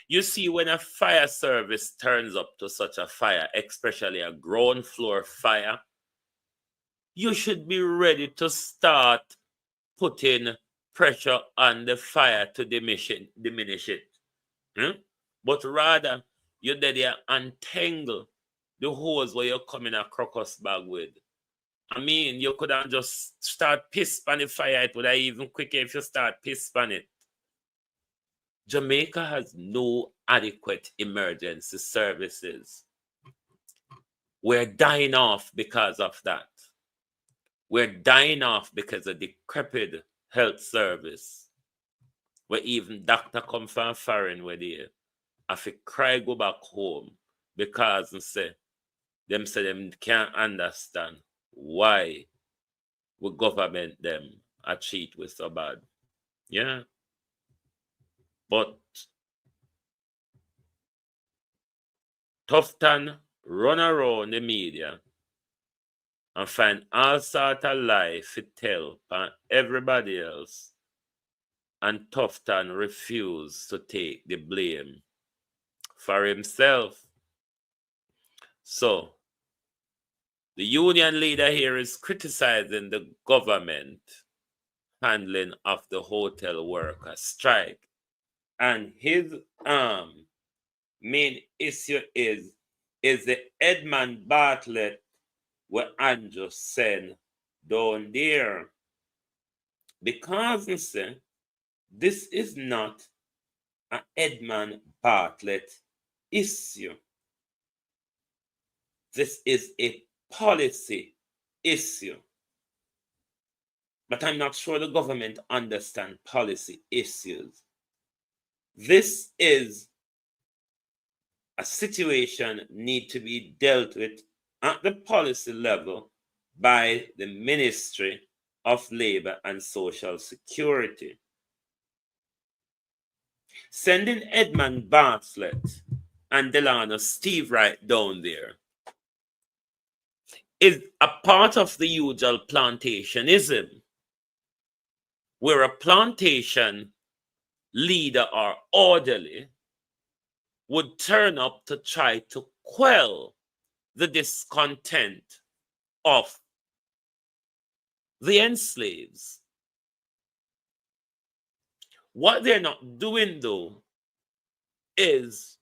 You see, when a fire service turns up to such a fire, especially a ground floor fire, you should be ready to start putting pressure on the fire to diminish it. But rather, you did there untangle the hose where you're coming a crocus bag with. I mean, you could have just start piss on the fire. It would have even quicker if you start piss on it. Jamaica has no adequate emergency services. We're dying off because of that. We're dying off because of decrepit health service. Where even doctor come from foreign where they have to cry go back home because them can't understand why we government them a cheat with so bad. Yeah. But Tufton run around the media and find all sort of lies to tell on everybody else, and Tufton refused to take the blame for himself. So the union leader here is criticizing the government handling of the hotel worker strike. And his main issue is the Edmund Bartlett where Andrew sent down there. Because you see, this is not an Edmund Bartlett issue. This is a policy issue. But I'm not sure the government understands policy issues. This is a situation need to be dealt with at the policy level by the Ministry of Labor and Social Security. Sending Edmund Bartlett and Delano Steve right down there is a part of the usual plantationism, where a plantation leader or orderly would turn up to try to quell the discontent of the enslaved. What they're not doing, though, is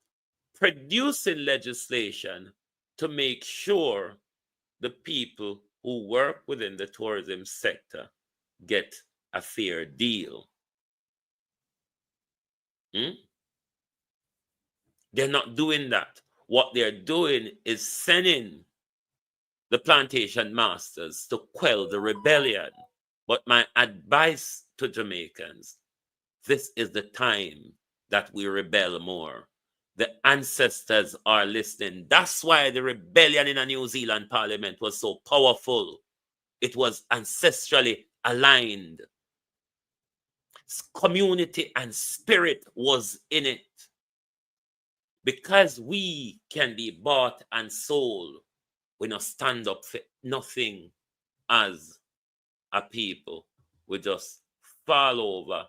producing legislation to make sure the people who work within the tourism sector get a fair deal. They're not doing that. What they're doing is sending the plantation masters to quell the rebellion. But my advice to Jamaicans, this is the time that we rebel more. The ancestors are listening. That's why the rebellion in a New Zealand parliament was so powerful. It was ancestrally aligned. Community and spirit was in it. Because we can be bought and sold, we not stand up for nothing as a people. We just fall over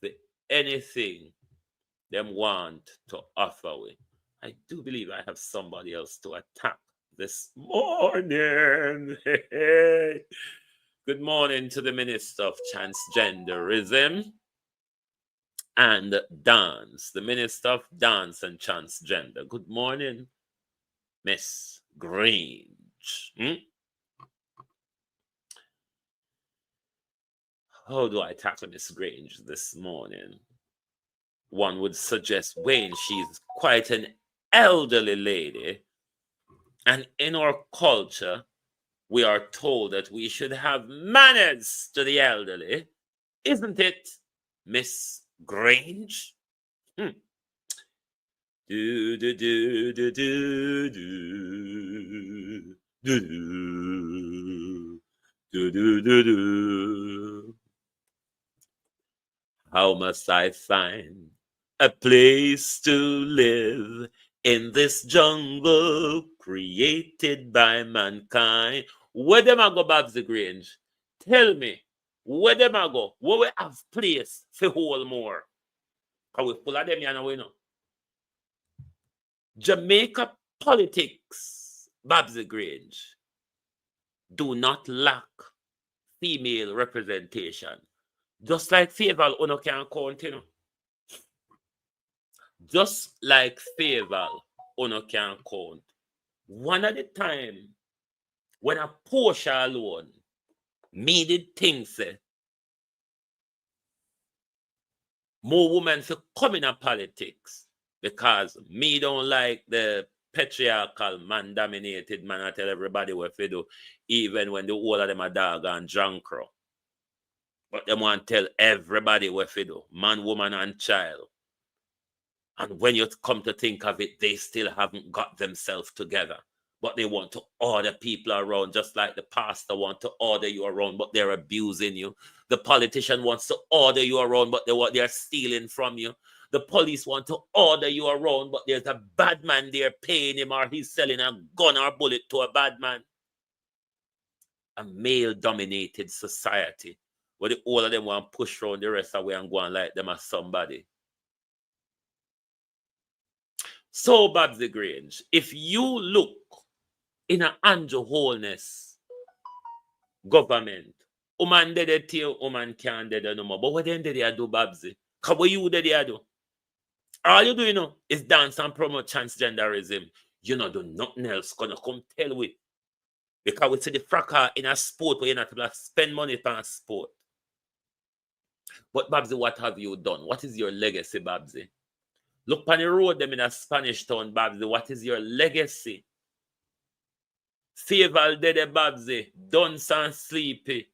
for anything them want to offer we. I do believe I have somebody else to attack this morning. Good morning to the Minister of Transgenderism and Dance, the Minister of Dance and Transgender. Good morning, Miss Grange. How do I tackle Miss Grange this morning? One would suggest, Wayne, she's quite an elderly lady. And in our culture, we are told that we should have manners to the elderly. Isn't it, Miss Grange? Do, do, do, do, do, do, do, do, do, do, do. How must I find a place to live in this jungle created by mankind? Where them I go, Babsy Grange? Tell me, where them I go? Where we have place for whole more? Because we full of them here now, we know. Jamaica politics, Babsy Grange, do not lack female representation. Just like Faval, uno can count, you know. Just like Faval, uno can count. One at a time, when a Portia alone, me did think, say, more women to come in a politics because me don't like the patriarchal man-dominated man. I tell everybody what to do, even when the whole of them are dog and drunk. But they want to tell everybody what to do, man, woman, and child. And when you come to think of it, they still haven't got themselves together. But they want to order people around, just like the pastor wants to order you around, but they're abusing you. The politician wants to order you around, but they're stealing from you. The police want to order you around, but there's a bad man there paying him, or he's selling a gun or bullet to a bad man. A male-dominated society where all of them want to push around the rest away and go and like them as somebody. So, Babsy Grange, if you look in an Andrew Holness government, woman did it till woman can't do it no more. But what then did they do, Babsy? Because what you did they do? All you do, you know, is dance and promote transgenderism. You know, do nothing else gonna come tell we. Because we see the fracas in a sport where you're not able to spend money for a sport. But Babsy, what have you done? What is your legacy, Babsy? Look on the road them in a Spanish town, Babsy. What is your legacy? Faval dede, Babsy. Dunce and sleepy.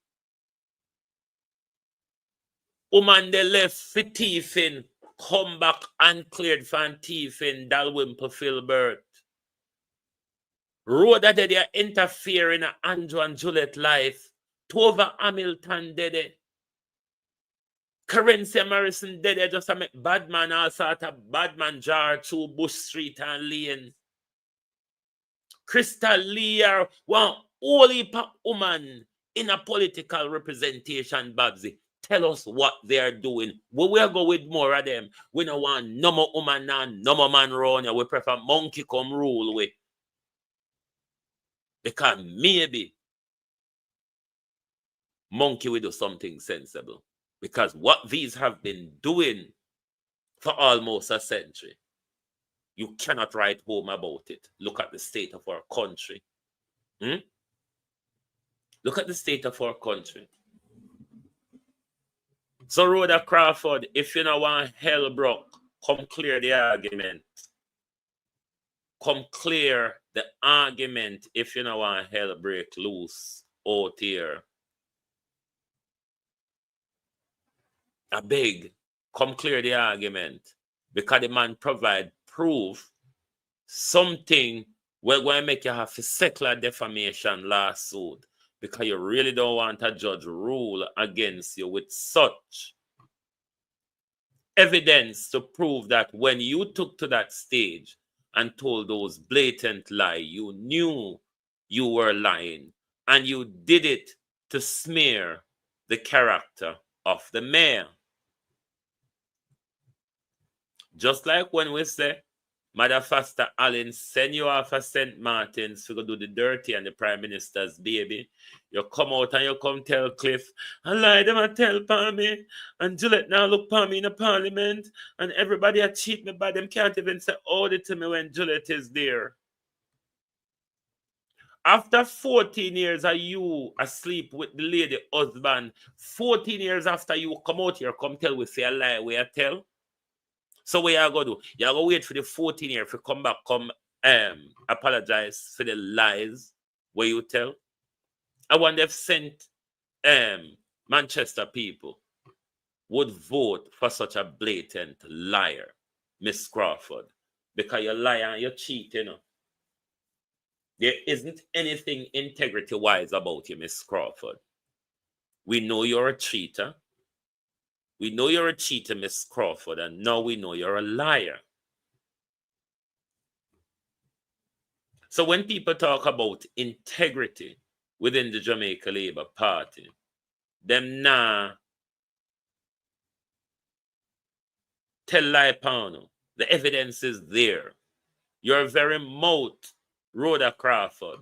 Woman they left for thiefing. Come back uncleared from thiefing. Dalwymple Filbert. Road that they are interfering in Andrew and Juliet life. Tova Hamilton dede. Currency Morrison dede just to make bad man all sort of bad man jar through Bush Street and Lane. Crystal Lear, one holy woman in a political representation, Babsy. Tell us what they're doing. We will go with more of them. We don't want no more woman and no more man around here. We prefer monkey come rule with. Because maybe monkey will do something sensible. Because what these have been doing for almost a century, you cannot write home about it. Look at the state of our country. Look at the state of our country. So, Rhoda Crawford, if you don't want hell broke, come clear the argument. Come clear the argument if you don't want hell break loose out here. I beg, come clear the argument. Because the man provide prove something, we're going to make you have to settle a defamation lawsuit because you really don't want a judge rule against you with such evidence to prove that when you took to that stage and told those blatant lie, you knew you were lying and you did it to smear the character of the mayor. Just like when we say, Mother Foster Allen send you off of St. Martin's to go do the dirty and the Prime Minister's baby. You come out and you come tell Cliff, I lie them and tell Palmy, and Gillette now look Palmy in the parliament, and everybody a cheat me, but them can't even say order to me when Gillette is there. After 14 years of you asleep with the lady husband, 14 years after you come out here, come tell we say a lie, we a tell. So what you going to do? You going to wait for the 14 years to come back, come apologize for the lies where you tell. I wonder if sent Manchester people would vote for such a blatant liar, Miss Crawford, because you lie and you cheat, you know. There isn't anything integrity-wise about you, Miss Crawford. We know you're a cheater. We know you're a cheater, Miss Crawford, and now we know you're a liar. So when people talk about integrity within the Jamaica Labour Party, them nah tell lie pano. The evidence is there. Your very mouth, Rhoda Crawford.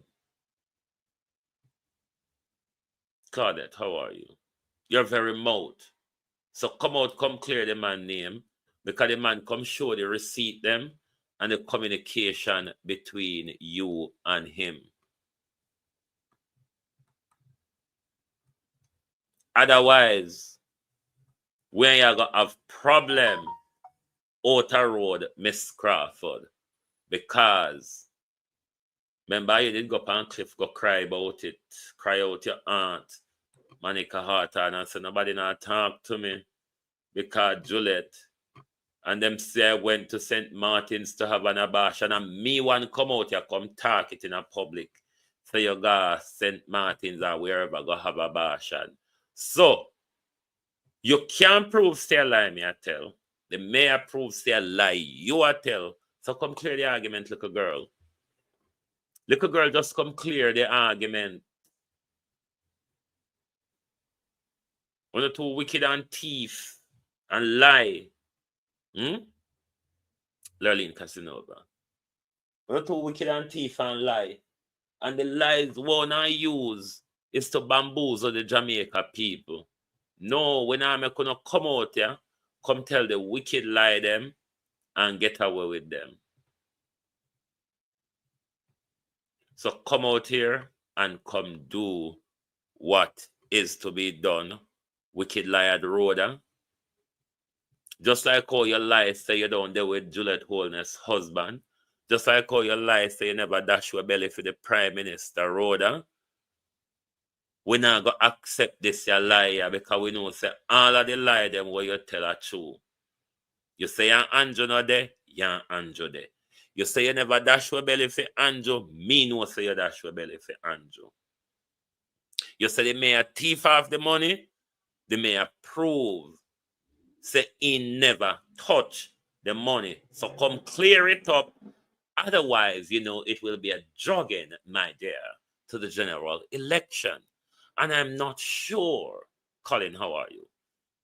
Claudette, how are you? Your very mouth. So come out, come clear the man name, because the man come show the receipt them and the communication between you and him. Otherwise, when you're going to have problem outer road, Miss Crawford, because remember you did go up on Cliff, go cry about it, cry out your aunt, Monica Harton, and say nobody not talk to me because Juliet. And them say I went to St. Martin's to have an abortion, and me one come out here, come talk it in a public. So you go St. Martin's or wherever go have abortion. So you can't prove stay a lie, me I tell. The mayor proves stay a lie, you I tell. So come clear the argument, little girl. Little girl, just come clear the argument. One or two wicked and thief and lie. Lurleen Casanova. One or two wicked and thief and lie. And the lies one I use is to bamboozle the Jamaica people. No, when I'm gonna come out here, come tell the wicked lie them and get away with them. So come out here and come do what is to be done. Wicked liar Rhoda. Just like how your lies say you don't deal with Juliet Holness' husband. Just like how your lies say you never dash your belly for the Prime Minister Rhoda. We not going to accept this your lie because we know say all of the lie them what you tell are true. You say you're Andrew no there, you're Andrew there. You say you never dash your belly for Andrew, me know say you dash your belly for Andrew. You say the mayor thief off the money, the mayor prove say he never touch the money. So come clear it up. Otherwise, you know, it will be a jogging, my dear, to the general election. And I'm not sure, Colin, how are you?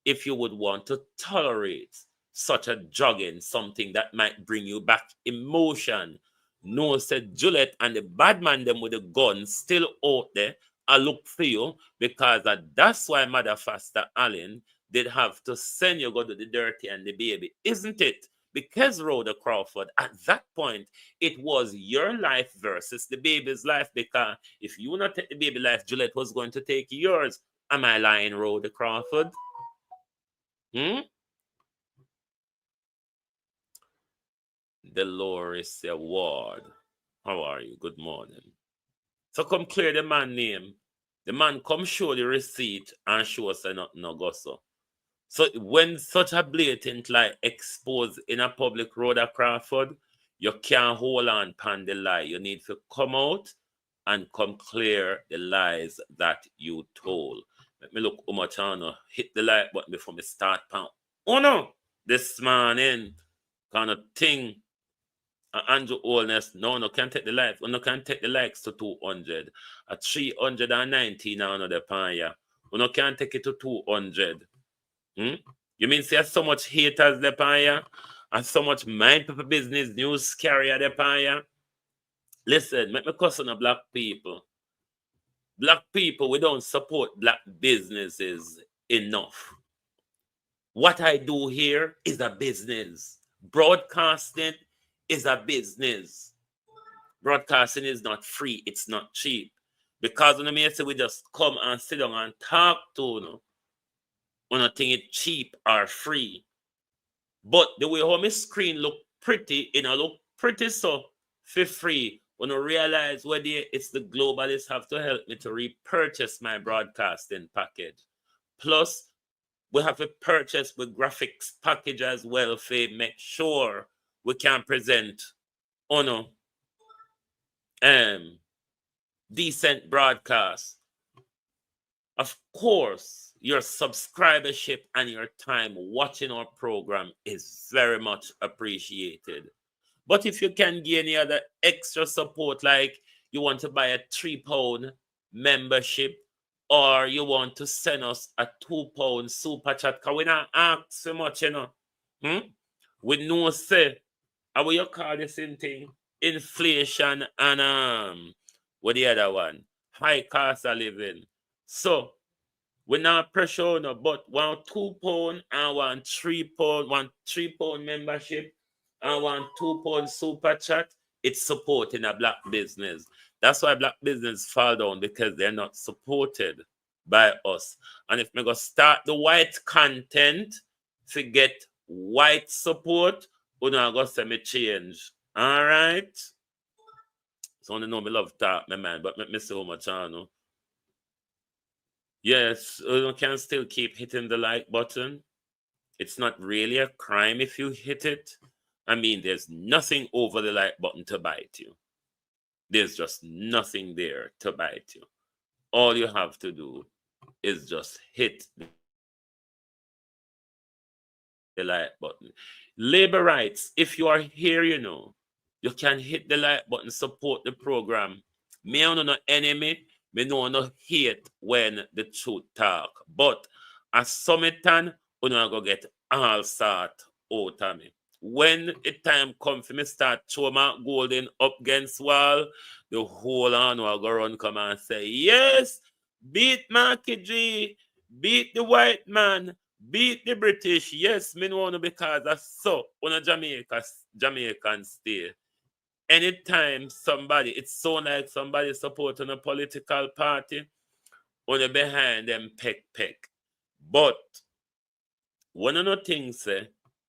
If you would want to tolerate such a jogging, something that might bring you back emotion. No, said Juliet and the bad man them with the gun still out there. I look for you because that's why Mother Foster Allen did have to send you go to the dirty and the baby, isn't it? Because Rhoda Crawford, at that point, it was your life versus the baby's life. Because if you not take the baby life, Juliet was going to take yours. Am I lying, Rhoda Crawford? Dolores Ward. How are you? Good morning. So come clear the man name. The man come show the receipt and show us nothing no go so. So when such a blatant lie exposed in a public, Rhoda Crawford, You can't hold on pan the lie. You need to come out and come clear the lies that you told. Let me look how much I know. Hit the like button before me start pan. Oh no! This morning kind of thing. Andrew Oldness, no can't take the likes. No can take the likes to 200. At 390 now another pan ya. No can't take it to 200. Hmm? You mean there's so much haters the pan ya? And so much mind people business news carrier the pan ya? Listen, make me cuss on the black people. Black people, we don't support black businesses enough. What I do here is a business. Broadcasting is a business. Broadcasting is not free, it's not cheap. Because when I say we just come and sit down and talk to you, when I think it's cheap or free. But the way how my screen look pretty, look pretty so for free. When I realize whether it's the globalists have to help me to repurchase my broadcasting package. Plus, we have to purchase the graphics package as well for make sure we can present decent broadcast. Of course, your subscribership and your time watching our program is very much appreciated. But if you can get any other extra support, like you want to buy a £3 membership, or you want to send us a £2 super chat, because we not ask so much, We know say, how will you call this thing? Inflation and what the other one? High cost of living. So we not pressure no, but one £2 and one £3 membership and one £2 super chat, it's supporting a black business. That's why black business fall down, because they're not supported by us. And if we go start the white content to get white support, we're not going to say me change. All right? So I know me love talk, my man, but me say how much I know. Yes, you can still keep hitting the like button. It's not really a crime if you hit it. I mean, there's nothing over the like button to bite you. There's just nothing there to bite you. All you have to do is just hit the like button. Labor rights, if you are here, you can hit the like button, support the program. Me and no enemy, me no hate when the truth talk. But as summitan, you go get all sort out of me. When it time come for me start throw my golden up against wall, the whole on will go run come and say, yes, beat Marky G, beat the white man, beat the British. Yes, me know because that's so on a Jamaican stay. Anytime it's so like somebody supporting a political party, on behind them peck. But one of the things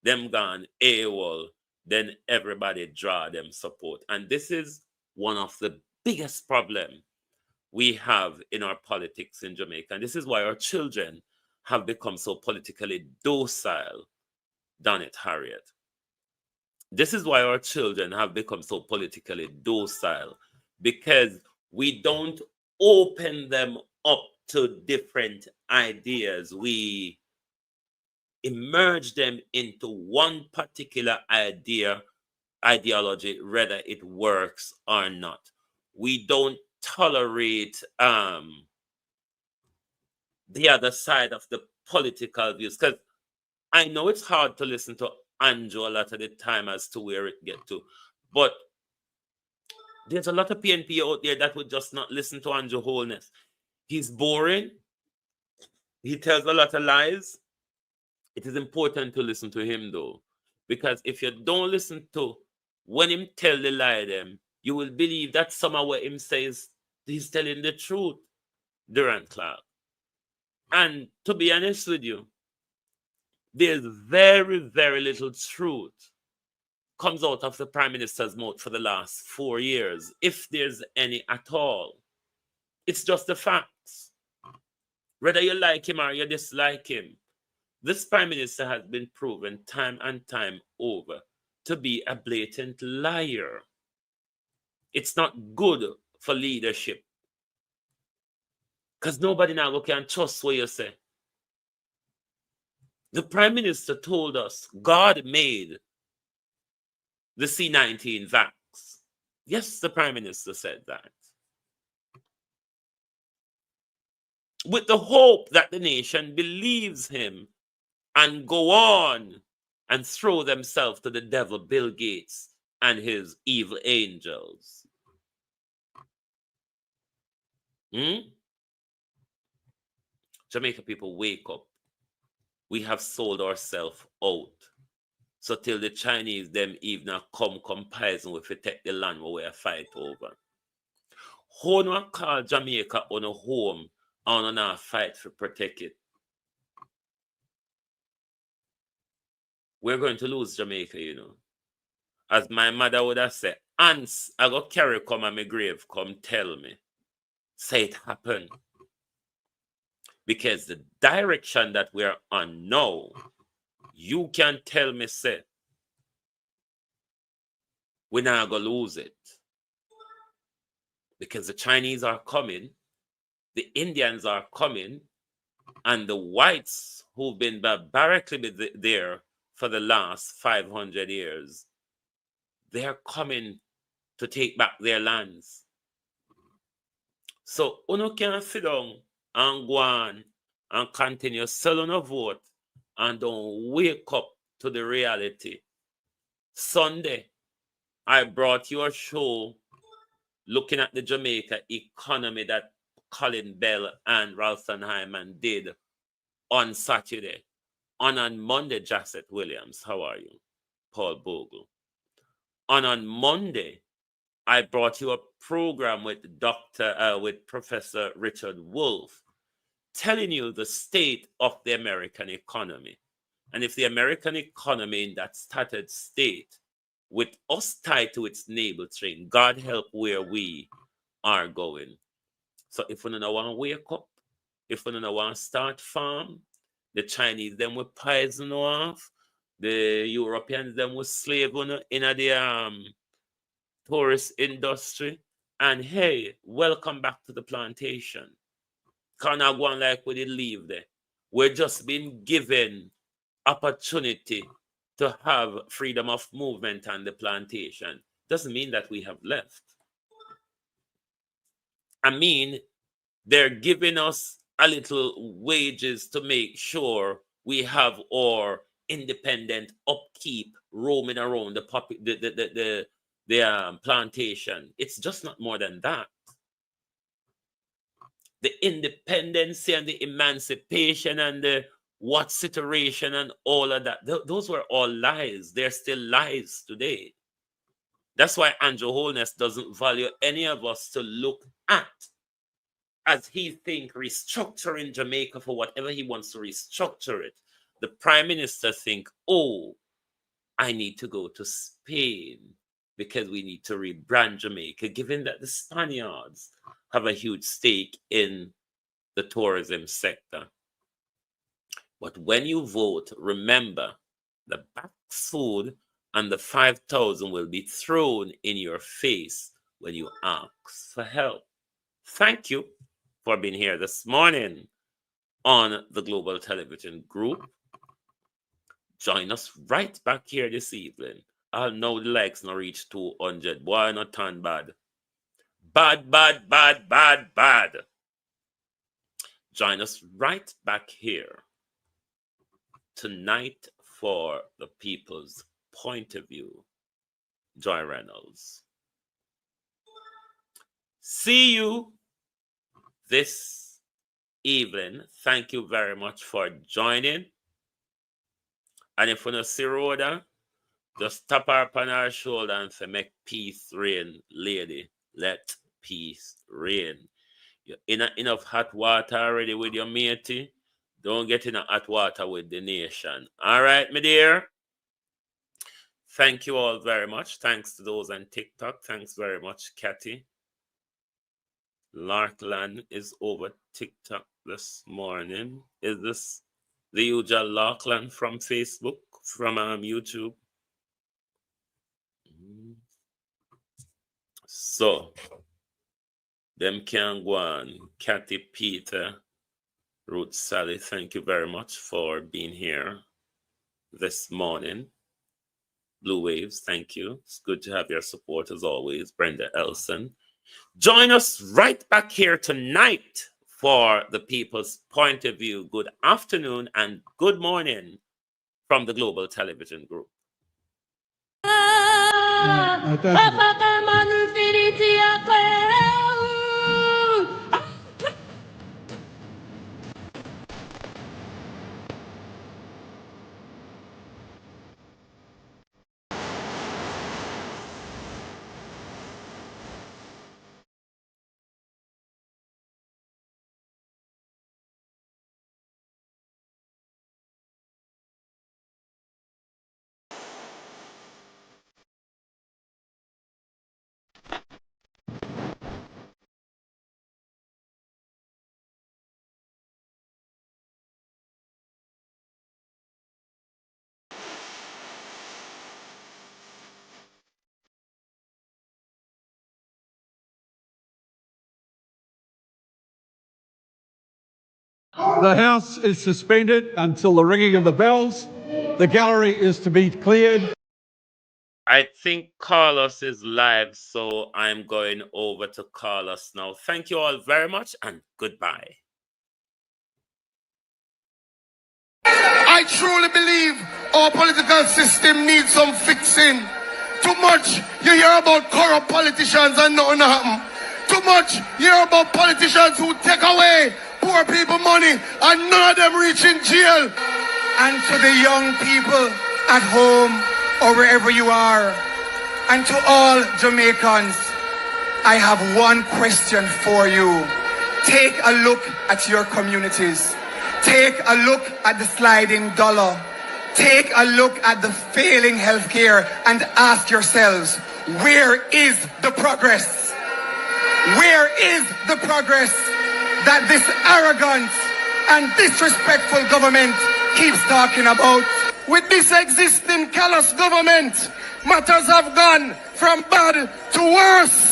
them gone AWOL, then everybody draw them support. And this is one of the biggest problem we have in our politics in Jamaica. And this is why our children have become so politically docile, done it, Harriet. This is why our children have become so politically docile, because we don't open them up to different ideas. We immerse them into one particular ideology, whether it works or not. We don't tolerate the other side of the political views, because I know it's hard to listen to Andrew a lot of the time as to where it get to, but there's a lot of PNP out there that would just not listen to Andrew Holness. He's boring. He tells a lot of lies. It is important to listen to him though, because if you don't listen to when him tell the lie them, you will believe that somehow what him says he's telling the truth, Durant Clark. And to be honest with you, there's very, very little truth comes out of the Prime Minister's mouth for the last 4 years, if there's any at all. It's just the facts. Whether you like him or you dislike him, this Prime Minister has been proven time and time over to be a blatant liar. It's not good for leadership. Because nobody now can trust what you say. The Prime Minister told us God made the C-19 vax. Yes, the Prime Minister said that. With the hope that the nation believes him and go on and throw themselves to the devil, Bill Gates, and his evil angels. Jamaica people, wake up. We have sold ourselves out. So till the Chinese, them even come comparison with to take the land where we are fight over. Who no call Jamaica on a home and on a fight to protect it? We're going to lose Jamaica, you know. As my mother would have said, ants, I got carry come on my grave, come tell me. Say it happened. Because the direction that we're on now, you can tell me, say, we're not going to lose it. Because the Chinese are coming, the Indians are coming, and the whites who've been barbarically there for the last 500 years, they're coming to take back their lands. So, you can sit down and go on and continue selling a vote and don't wake up to the reality. Sunday, I brought you a show looking at the Jamaica economy that Colin Bell and Ralston Hyman did on Saturday. On Monday, Jacet Williams, how are you? Paul Bogle. On Monday, I brought you a program with with Professor Richard Wolff, telling you the state of the American economy. And if the American economy in that started state, with us tied to its navel string, God help where we are going. So if we don't want to wake up, if we don't want to start farm, the Chinese them will poison off, the Europeans them will slave on in the tourist industry, and hey, welcome back to the plantation. Can't go on like we did leave there. We're just being given opportunity to have freedom of movement on the plantation. Doesn't mean that we have left. I mean, they're giving us a little wages to make sure we have our independent upkeep roaming around the plantation. It's just not more than that. The independence and the emancipation and the what's iteration and all of that, those were all lies. They're still lies today. That's why Andrew Holness doesn't value any of us to look at as he think restructuring Jamaica for whatever he wants to restructure it. The Prime Minister think, oh, I need to go to Spain because we need to rebrand Jamaica, given that the Spaniards have a huge stake in the tourism sector. But when you vote, remember, the back food and the 5,000 will be thrown in your face when you ask for help. Thank you for being here this morning on the Global Television Group. Join us right back here this evening. I'll know the likes not reach 200. Boy, not turn bad. Bad, bad, bad, bad, bad. Join us right back here tonight for the people's point of view. Joy Reynolds. See you this evening. Thank you very much for joining. And if you don't see Rhoda, just tap her upon her shoulder and say, make peace reign, lady. Let peace reign. You're in enough hot water already with your matey. Don't get in hot water with the nation. All right, my dear. Thank you all very much. Thanks to those on TikTok. Thanks very much, Kathy. Larkland is over TikTok this morning. Is this the usual Larkland from Facebook, from YouTube? So, them can go on. Kathy, Peter, Ruth, Sally, thank you very much for being here this morning. Blue Waves, thank you. It's good to have your support as always. Brenda Elson. Join us right back here tonight for the People's Point of View. Good afternoon and good morning from the Global Television Group. The House is suspended until the ringing of the bells. The gallery is to be cleared. I think Carlos is live, so I'm going over to Carlos now. Thank you all very much and goodbye. I truly believe our political system needs some fixing. Too much you hear about corrupt politicians and nothing happen. Too much you hear about politicians who take away poor people money and none of them reach in jail. And to the young people at home or wherever you are, and to all Jamaicans, I have one question for you. Take a look at your communities. Take a look at the sliding dollar. Take a look at the failing healthcare and ask yourselves, where is the progress? Where is the progress that this arrogant and disrespectful government keeps talking about? With this existing callous government, matters have gone from bad to worse.